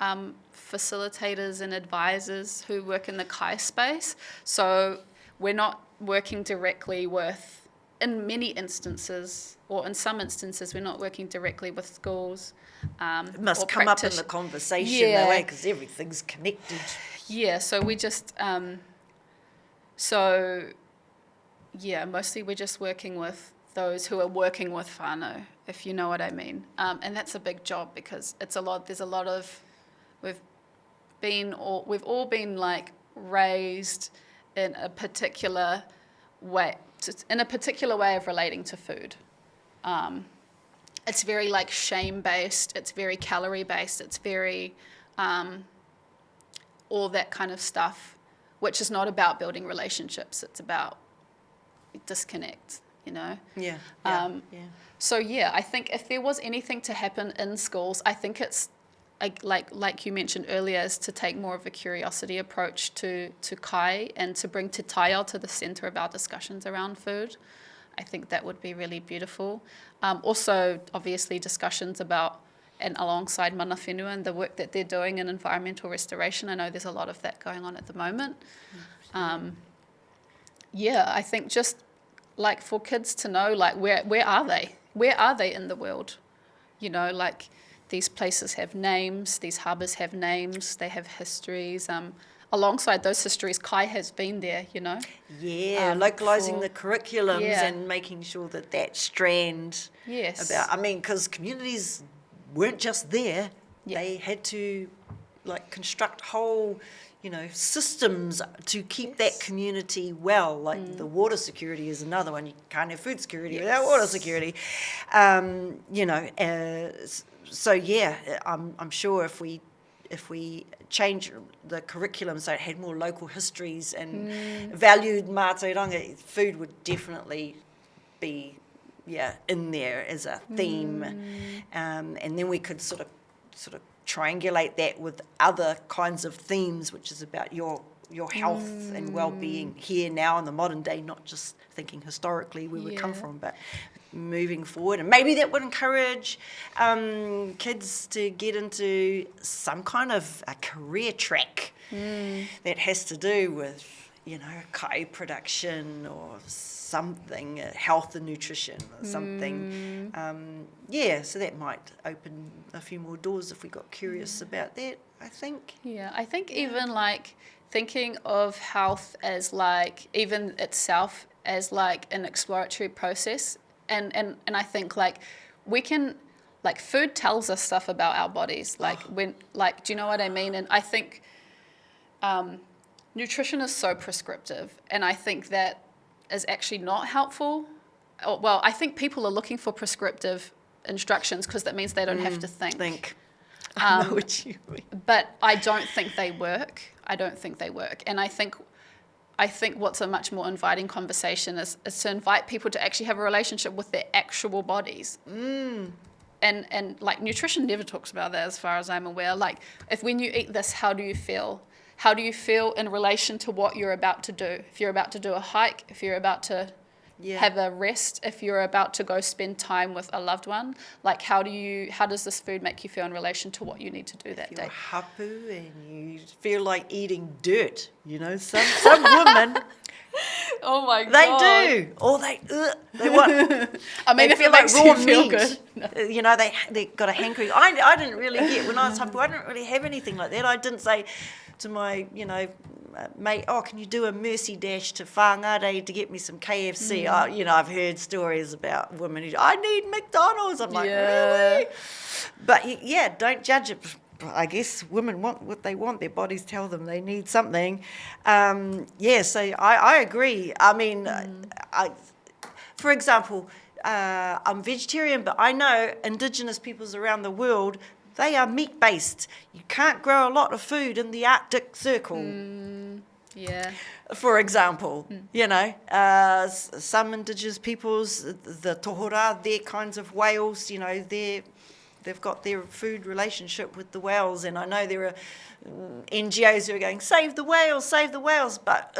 facilitators and advisors who work in the kai space. So we're not working directly with, in many instances, or in some instances, we're not working directly with schools. It must come up in the conversation, though, because everything's connected. Yeah, so we just, mostly we're just working with those who are working with whānau, if you know what I mean. And that's a big job because there's a lot of, we've all been like raised in a particular way, of relating to food. It's very like shame-based, it's very calorie-based, it's very all that kind of stuff, which is not about building relationships, it's about disconnect, Yeah. So I think if there was anything to happen in schools, I think it's like you mentioned earlier, is to take more of a curiosity approach to kai and to bring te taiao to the centre of our discussions around food. I think that would be really beautiful. Also, obviously, discussions about and alongside mana whenua and the work that they're doing in environmental restoration. I know there's a lot of that going on at the moment. I think just like for kids to know, like where are they? Where are they in the world? Like these places have names, these harbours have names, they have histories. Alongside those histories, kai has been there, Yeah, localising the curriculums and making sure that strand because communities weren't just there. Yeah. They had to construct whole, systems to keep that community well. Like the water security is another one. You can't have food security without water security. I'm sure if we change the curriculum so it had more local histories and valued mātauranga, food would definitely be in there as a theme, and then we could sort of triangulate that with other kinds of themes, which is about your health and well-being here now in the modern day, not just thinking historically where we come from, but moving forward. And maybe that would encourage kids to get into some kind of a career track that has to do with, kai production or something, health and nutrition or something. So that might open a few more doors if we got curious about that, I think. Yeah, I think even thinking of health as even itself as an exploratory process. And I think we can, food tells us stuff about our bodies. Do you know what I mean? And I think nutrition is so prescriptive, and I think that is actually not helpful. Well, I think people are looking for prescriptive instructions because that means they don't have to think. I know what you mean. But I don't think they work. And I think I think what's a much more inviting conversation is to invite people to actually have a relationship with their actual bodies. And like nutrition never talks about that as far as I'm aware. Like if when you eat this, how do you feel? How do you feel in relation to what you're about to do? If you're about to do a hike, if you're about to have a rest, if you're about to go spend time with a loved one, like how does this food make you feel in relation to what you need to do that day? You're hapu and you feel like eating dirt, some women, Oh my God. they do, or they want. I mean, they if feel it like makes raw you feel meat. good. They got a hankering. I didn't really get when I was hapu. I didn't really have anything like that. I didn't say to my mate, oh, can you do a mercy dash to whangare to get me some KFC? I've heard stories about women who I need McDonald's. I'm like, really? But don't judge it. I guess women want what they want. Their bodies tell them they need something. So I agree. I mean, for example, I'm vegetarian, but I know Indigenous peoples around the world, they are meat-based. You can't grow a lot of food in the Arctic Circle. For example, some Indigenous peoples, the tohora, their kinds of whales, they've got their food relationship with the whales, and I know there are NGOs who are going, save the whales, but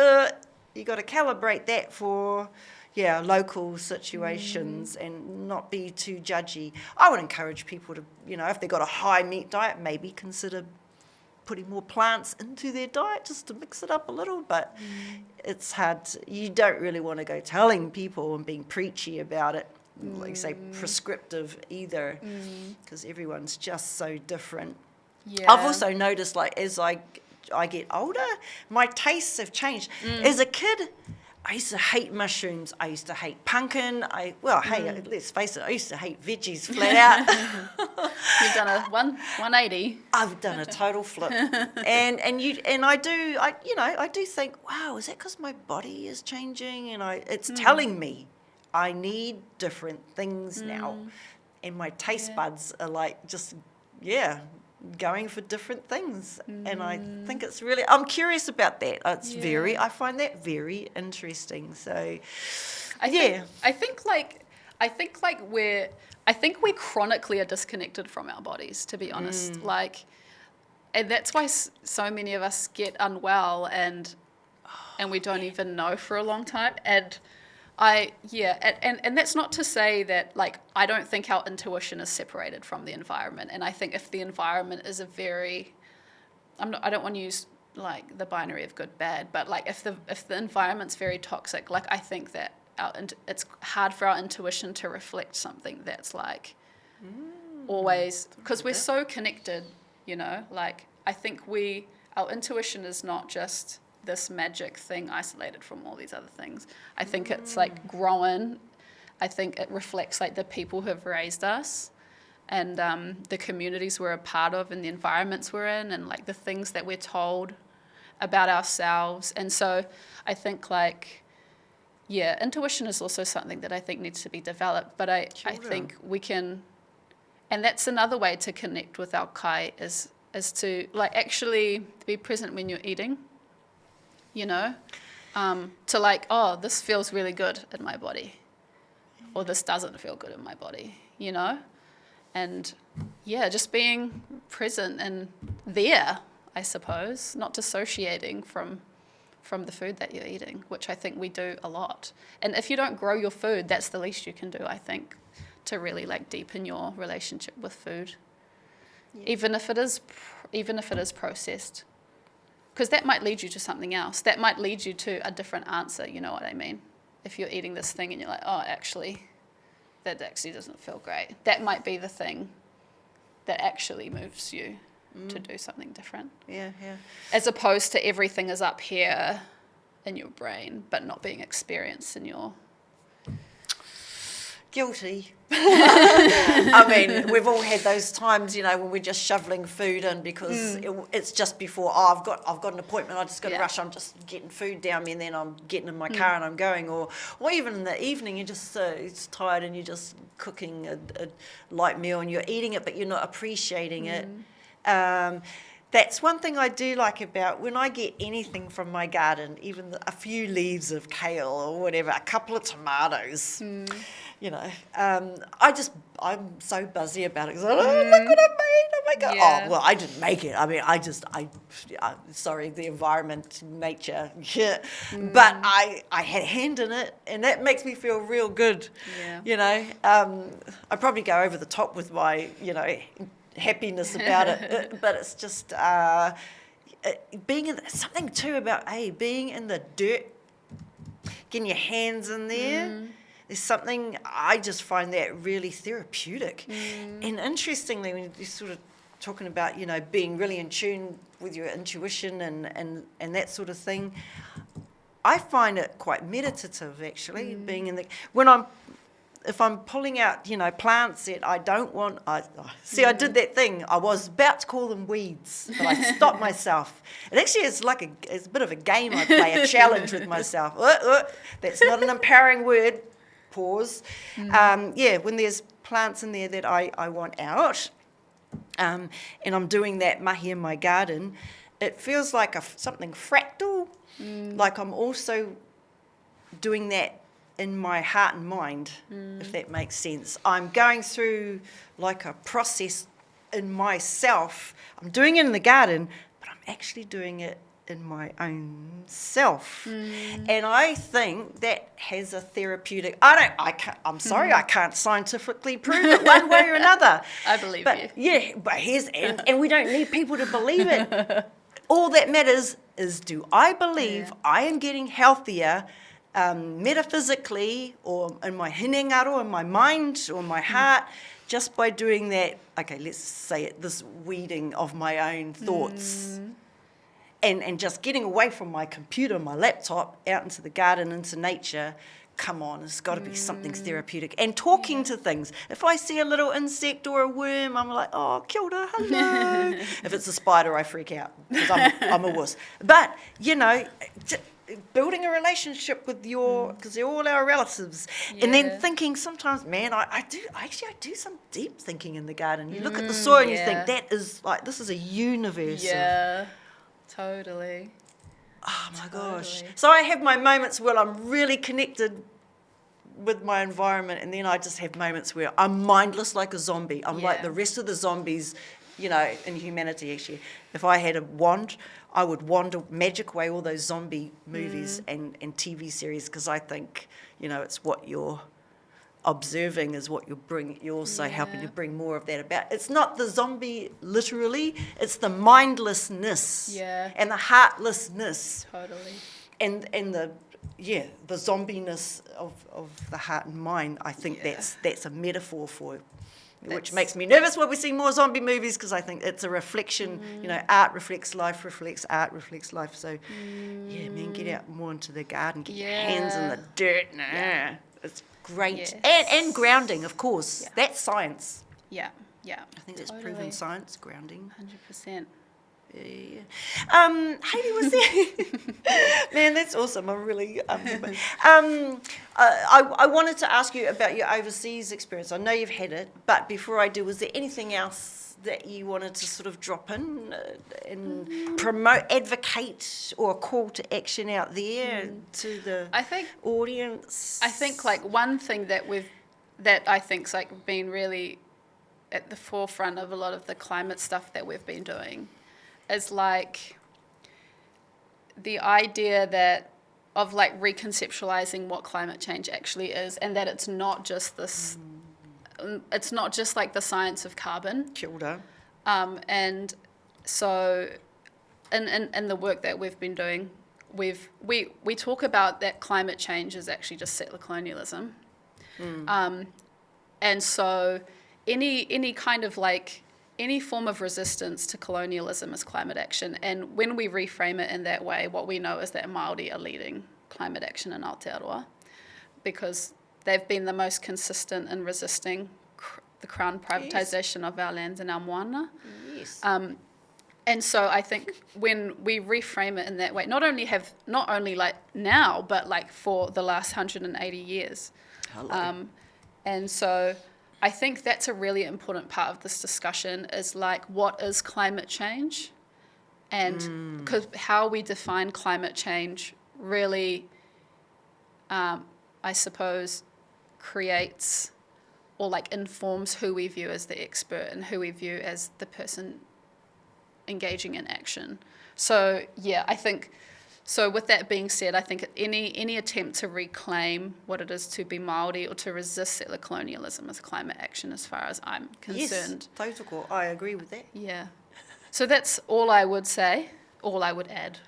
you got to calibrate that for local situations and not be too judgy. I would encourage people to, if they've got a high meat diet, maybe consider putting more plants into their diet just to mix it up a little, but it's hard. You don't really want to go telling people and being preachy about it, like say prescriptive either, because everyone's just so different. I've also noticed, like, as I get older, my tastes have changed. As a kid, I used to hate mushrooms. I used to hate pumpkin. Let's face it, I used to hate veggies flat out. You've done a 180. I've done a total flip, and I do think, wow, is that because my body is changing and it's telling me I need different things now, and my taste buds are like just going for different things, and I think it's really, I'm curious about that. I find that very interesting. So I think we chronically are disconnected from our bodies, to be honest. And that's why so many of us get unwell and we don't even know for a long time. And and that's not to say that, like, I don't think our intuition is separated from the environment. And I think if the environment is I don't want to use like the binary of good bad, but like if the environment's very toxic, like I think that it's hard for our intuition to reflect something that's like always, because we're so connected, like I think our intuition is not just this magic thing isolated from all these other things. I think it's like growing. I think it reflects like the people who have raised us and the communities we're a part of and the environments we're in and like the things that we're told about ourselves. And so I think intuition is also something that I think needs to be developed, but I think we can, and that's another way to connect with our kai is to like actually be present when you're eating. To like, oh, this feels really good in my body, or this doesn't feel good in my body, and just being present and there, I suppose, not dissociating from the food that you're eating, which I think we do a lot. And if you don't grow your food, that's the least you can do, I think, to really like deepen your relationship with food, even if it is processed. Because that might lead you to something else. That might lead you to a different answer, you know what I mean? If you're eating this thing and you're like, oh, actually, that actually doesn't feel great. That might be the thing that actually moves you to do something different. Yeah. As opposed to everything is up here in your brain, but not being experienced in your... Guilty. I mean, we've all had those times, when we're just shoveling food in because it's just before, I've got an appointment, I just got to rush, I'm just getting food down me and then I'm getting in my car and I'm going, or even in the evening, you're just so tired and you're just cooking a light meal and you're eating it, but you're not appreciating it. That's one thing I do like about when I get anything from my garden, even a few leaves of kale or whatever, a couple of tomatoes, you know, I'm so buzzy about it because look what I made, oh my God. Yeah. Oh, well, I didn't make it. I mean, sorry, the environment, nature, yeah. But I had a hand in it, and that makes me feel real good, you know. I probably go over the top with my, you know, happiness about it, but it's just being in something too about being in the dirt, getting your hands in there. There's something, I just find that really therapeutic. And interestingly, when you're sort of talking about, you know, being really in tune with your intuition and that sort of thing, I find it quite meditative actually, being in the if I'm pulling out, you know, plants that I don't want, I did that thing. I was about to call them weeds, but I stopped myself. It actually is it's a bit of a game I play, a challenge with myself. That's not an empowering word. Pause. When there's plants in there that I want out, and I'm doing that mahi in my garden, it feels like something fractal, like I'm also doing that in my heart and mind, if that makes sense. I'm going through like a process in myself. I'm doing it in the garden, but I'm actually doing it in my own self. And I think that has a therapeutic, I'm sorry, I can't scientifically prove it one way or another. I believe but, you. Yeah, but and we don't need people to believe it. All that matters is, do I believe I am getting healthier metaphysically, or in my hinengaro, in my mind, or my heart, just by doing that, okay, let's say it, this weeding of my own thoughts. And just getting away from my computer, my laptop, out into the garden, into nature. Come on, it's got to be something therapeutic. And talking to things. If I see a little insect or a worm, I'm like, oh, kia ora, hello. If it's a spider, I freak out because I'm a wuss. But, you know, building a relationship with because they're all our relatives. And then thinking sometimes, man, I do some deep thinking in the garden. You look at the soil and you think, that is like, this is a universe. Yeah, totally. Oh my gosh. So I have my moments where I'm really connected with my environment, and then I just have moments where I'm mindless like a zombie. I'm like the rest of the zombies, you know, in humanity actually. If I had a wand, I would magic away all those zombie movies and TV series, because I think, you know, it's what you're observing is what you're also helping to bring more of that about. It's not the zombie literally, it's the mindlessness and the heartlessness. Totally. And the zombiness of the heart and mind. I think that's a metaphor for, which makes me nervous when we see more zombie movies, because I think it's a reflection, you know, art reflects life, reflects art, reflects life. So, man, get out more into the garden, get your hands in the dirt. It's great. Yes. And grounding, of course. Yeah. That's science. Yeah. I think that's proven science, grounding. 100%. Yeah. Haylee, was there? Man, that's awesome. I'm really. I wanted to ask you about your overseas experience. I know you've had it, but before I do, was there anything else that you wanted to sort of drop in and promote, advocate, or a call to action out there to the audience? I think like one thing that I think's like been really at the forefront of a lot of the climate stuff that we've been doing is like the idea of like reconceptualizing what climate change actually is, and that it's not just this, it's not just like the science of carbon. Kia ora. And so in the work that we've been doing, we talk about that climate change is actually just settler colonialism. And so any kind of like any form of resistance to colonialism is climate action. And when we reframe it in that way, what we know is that Māori are leading climate action in Aotearoa, because they've been the most consistent in resisting the Crown privatisation of our lands and our moana. Yes. And so I think when we reframe it in that way, not only like now, but like for the last 180 years. And so I think that's a really important part of this discussion is like, what is climate change? And because how we define climate change really, I suppose, creates or like informs who we view as the expert and who we view as the person engaging in action. So yeah, I think, so with that being said, I think any attempt to reclaim what it is to be Māori or to resist settler colonialism is climate action as far as I'm concerned. Yes, tautoko, I agree with that. Yeah. So that's all I would say, all I would add.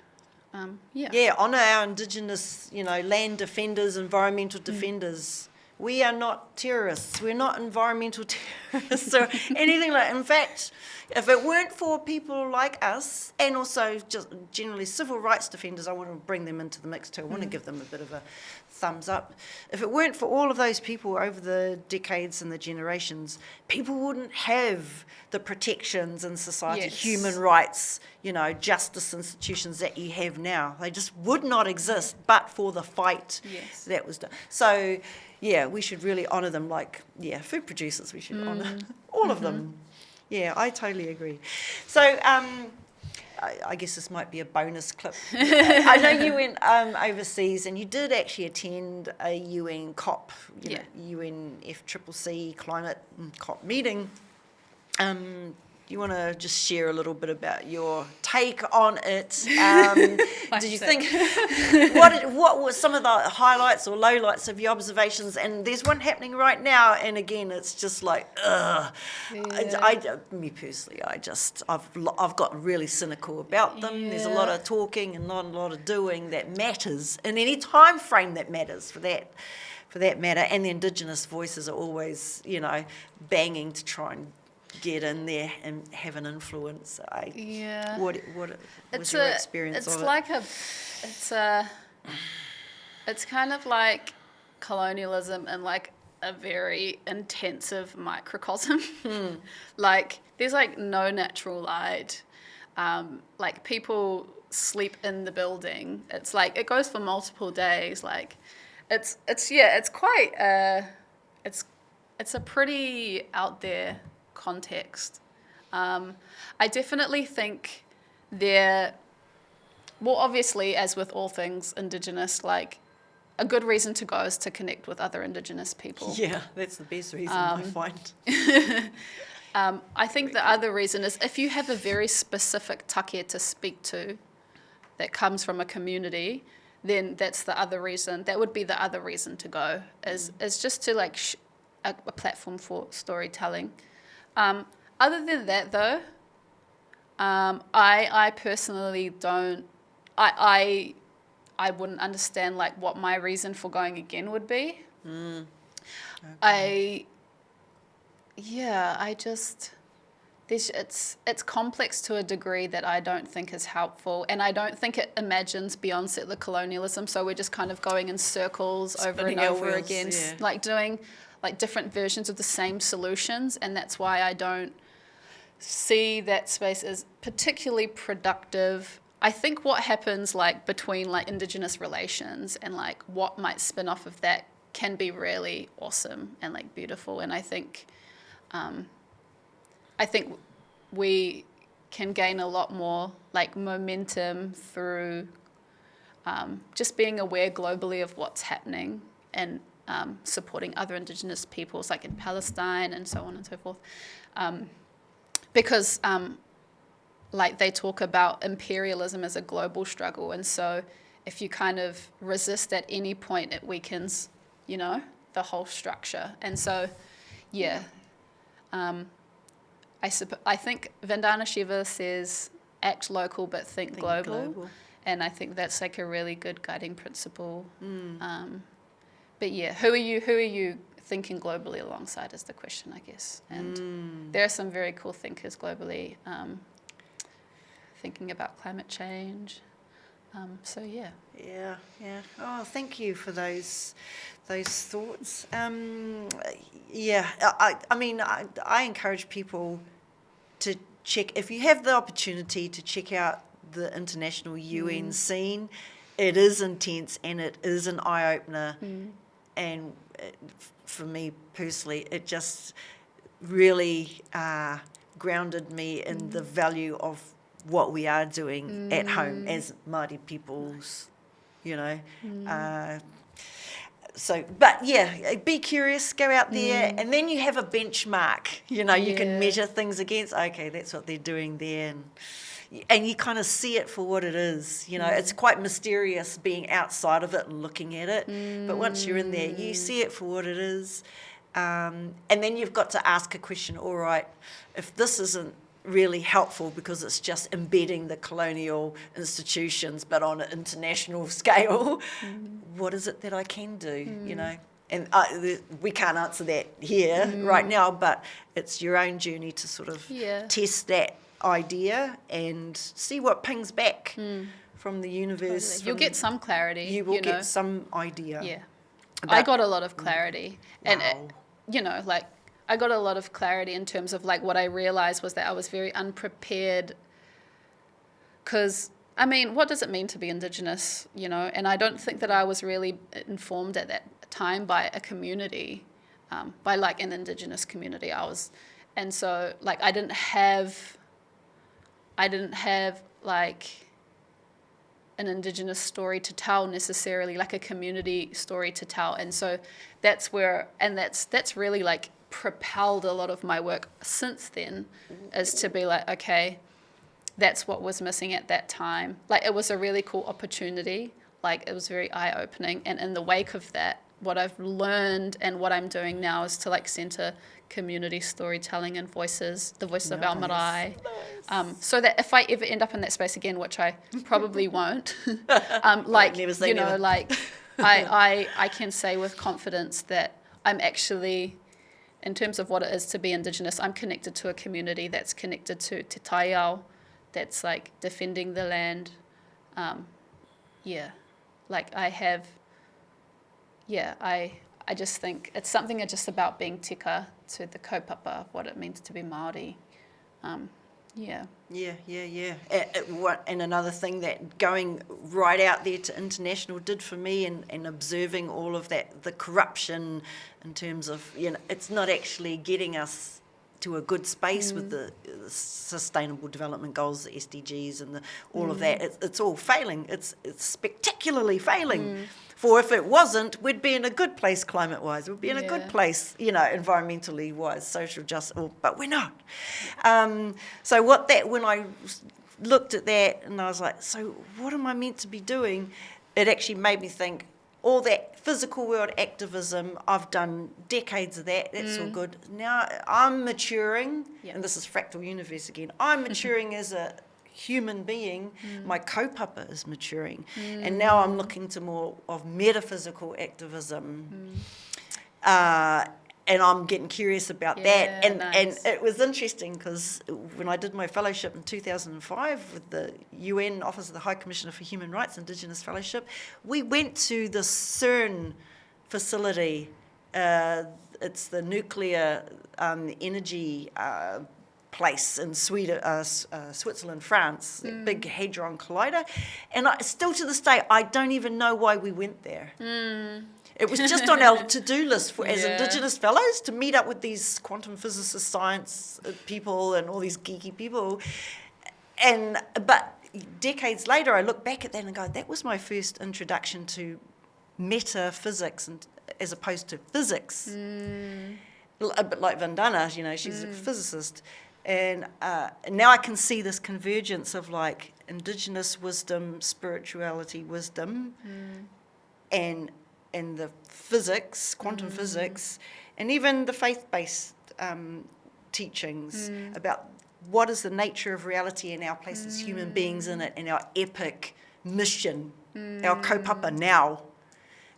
Yeah, honour our Indigenous, land defenders, environmental defenders. We are not terrorists. We're not environmental terrorists or anything like that. In fact, if it weren't for people like us, and also just generally civil rights defenders, I want to bring them into the mix too. I want to give them a bit of a thumbs up. If it weren't for all of those people over the decades and the generations, people wouldn't have the protections in society, Yes. human rights, justice institutions that you have now. They just would not exist but for the fight Yes. that was done. So, yeah, we should really honour them food producers, we should honour all of them. Yeah, I totally agree. So, I guess this might be a bonus clip. I know you went overseas and you did actually attend a UN COP, UNFCCC climate COP meeting. You want to just share a little bit about your take on it? Did you think what were some of the highlights or lowlights of your observations? And there's one happening right now, and again, it's just like, ugh. Yeah. Me personally, I've got really cynical about them. Yeah. There's a lot of talking and not a lot of doing that matters in any time frame that matters for that matter. And the Indigenous voices are always, banging to try and get in there and have an influence. What was your experience of it? It's kind of like colonialism in like a very intensive microcosm. Like there's like no natural light. Like people sleep in the building. It's like it goes for multiple days. Like it's quite it's a pretty out there context. I definitely think obviously, as with all things Indigenous, like a good reason to go is to connect with other Indigenous people. Yeah, that's the best reason I find. I think the other reason is if you have a very specific take to speak to that comes from a community, then that's the other reason. That would be the other reason to go, is just to like a platform for storytelling. Other than that, though, I personally don't. I wouldn't understand like what my reason for going again would be. Okay. It's complex to a degree that I don't think is helpful, and I don't think it imagines beyond settler colonialism. So we're just kind of going in circles Spinning over and our over wheels, again, yeah. like doing like different versions of the same solutions, and that's why I don't see that space as particularly productive. I think what happens like between like Indigenous relations and like what might spin off of that can be really awesome and like beautiful, and I think we can gain a lot more like momentum through just being aware globally of what's happening and supporting other Indigenous peoples like in Palestine and so on and so forth. Because like they talk about imperialism as a global struggle, and so if you kind of resist at any point, it weakens, the whole structure. And so, I think Vandana Shiva says act local but think global. And I think that's like a really good guiding principle. But yeah, who are you thinking globally alongside is the question, I guess. And there are some very cool thinkers globally thinking about climate change. So yeah. Yeah. Oh, thank you for those thoughts. I encourage people to check, if you have the opportunity to check out the international UN scene. It is intense and it is an eye-opener. And for me personally, it just really grounded me in the value of what we are doing at home as Māori peoples, you know. But yeah, be curious, go out there, and then you have a benchmark, you know, you can measure things against, okay, that's what they're doing there, and you kind of see it for what it is, you know. It's quite mysterious being outside of it and looking at it, but once you're in there, you see it for what it is, and then you've got to ask a question, all right, if this isn't really helpful because it's just embedding the colonial institutions but on an international scale, what is it that I can do, you know? And we can't answer that here right now, but it's your own journey to sort of test that idea and see what pings back from the universe. Totally. You'll get some clarity. You will get some idea. Yeah. I got a lot of clarity. And, you know, like, I got a lot of clarity in terms of, like, what I realized was that I was very unprepared because, I mean, what does it mean to be Indigenous, you know? And I don't think that I was really informed at that time by a community, by, like, an Indigenous community. And so, like, I didn't have, like, an Indigenous story to tell necessarily, like a community story to tell. And so that's where, and that's really, like, propelled a lot of my work since then, is to be like, okay, that's what was missing at that time. Like, it was a really cool opportunity. Like, it was very eye-opening. And in the wake of that, what I've learned and what I'm doing now is to, like, center community storytelling and voices, the voices of our marae. So that if I ever end up in that space again, which I probably won't, like, you know, like, I can say with confidence that I'm actually, in terms of what it is to be Indigenous, I'm connected to a community that's connected to Te Taiao, that's, like, defending the land. Like, I just think it's something just about being tika to the kaupapa of what it means to be Māori. Yeah. And another thing that going right out there to international did for me, and observing all of that, the corruption in terms of, you know, it's not actually getting us to a good space with the Sustainable Development Goals, the SDGs, and all of that. It's all failing. It's spectacularly failing. For if it wasn't, we'd be in a good place climate-wise. We'd be in a good place, you know, environmentally wise, social justice, but we're not. So when I looked at that and I was like, so what am I meant to be doing? It actually made me think, all that physical world activism, I've done decades of that, that's all good. Now I'm maturing, and this is Fractal Universe again, I'm maturing as a human being, my kaupapa is maturing, and now I'm looking to more of metaphysical activism, and I'm getting curious about that, and it was interesting because when I did my fellowship in 2005 with the UN Office of the High Commissioner for Human Rights, Indigenous Fellowship, we went to the CERN facility, it's the nuclear energy place in Switzerland, France, big Hadron Collider. And still to this day, I don't even know why we went there. It was just on our to-do list as Indigenous fellows to meet up with these quantum physicists, science people, and all these geeky people. But decades later, I look back at that and go, that was my first introduction to metaphysics as opposed to physics. A bit like Vandana, you know, she's a physicist. And now I can see this convergence of, like, Indigenous wisdom, spirituality wisdom, and the physics, quantum physics, and even the faith-based teachings about what is the nature of reality and our place as human beings in it, and our epic mission, our kaupapa now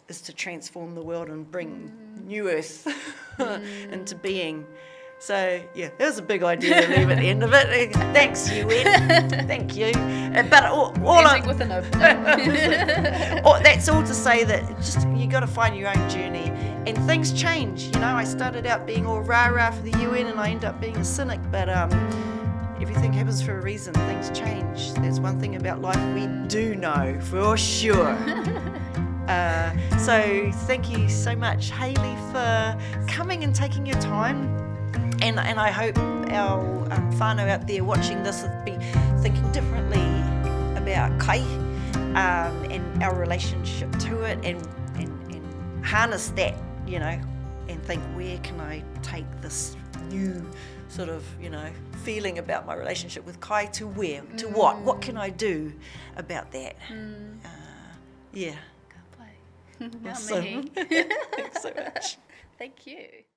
is to transform the world and bring new earth into being. So, yeah, that was a big idea to leave at the end of it. Thanks, UN. Thank you. But ending with an open. That's all to say that just you got to find your own journey. And things change. You know, I started out being all rah-rah for the UN and I end up being a cynic. But everything happens for a reason. Things change. There's one thing about life we do know for sure. So thank you so much, Haylee, for coming and taking your time. And I hope our whānau out there watching this will be thinking differently about kai and our relationship to it, and harness that, you know, and think, where can I take this new sort of, you know, feeling about my relationship with kai to where, to what can I do about that? Yeah. Ka pai. Awesome. Thanks so much. Thank you.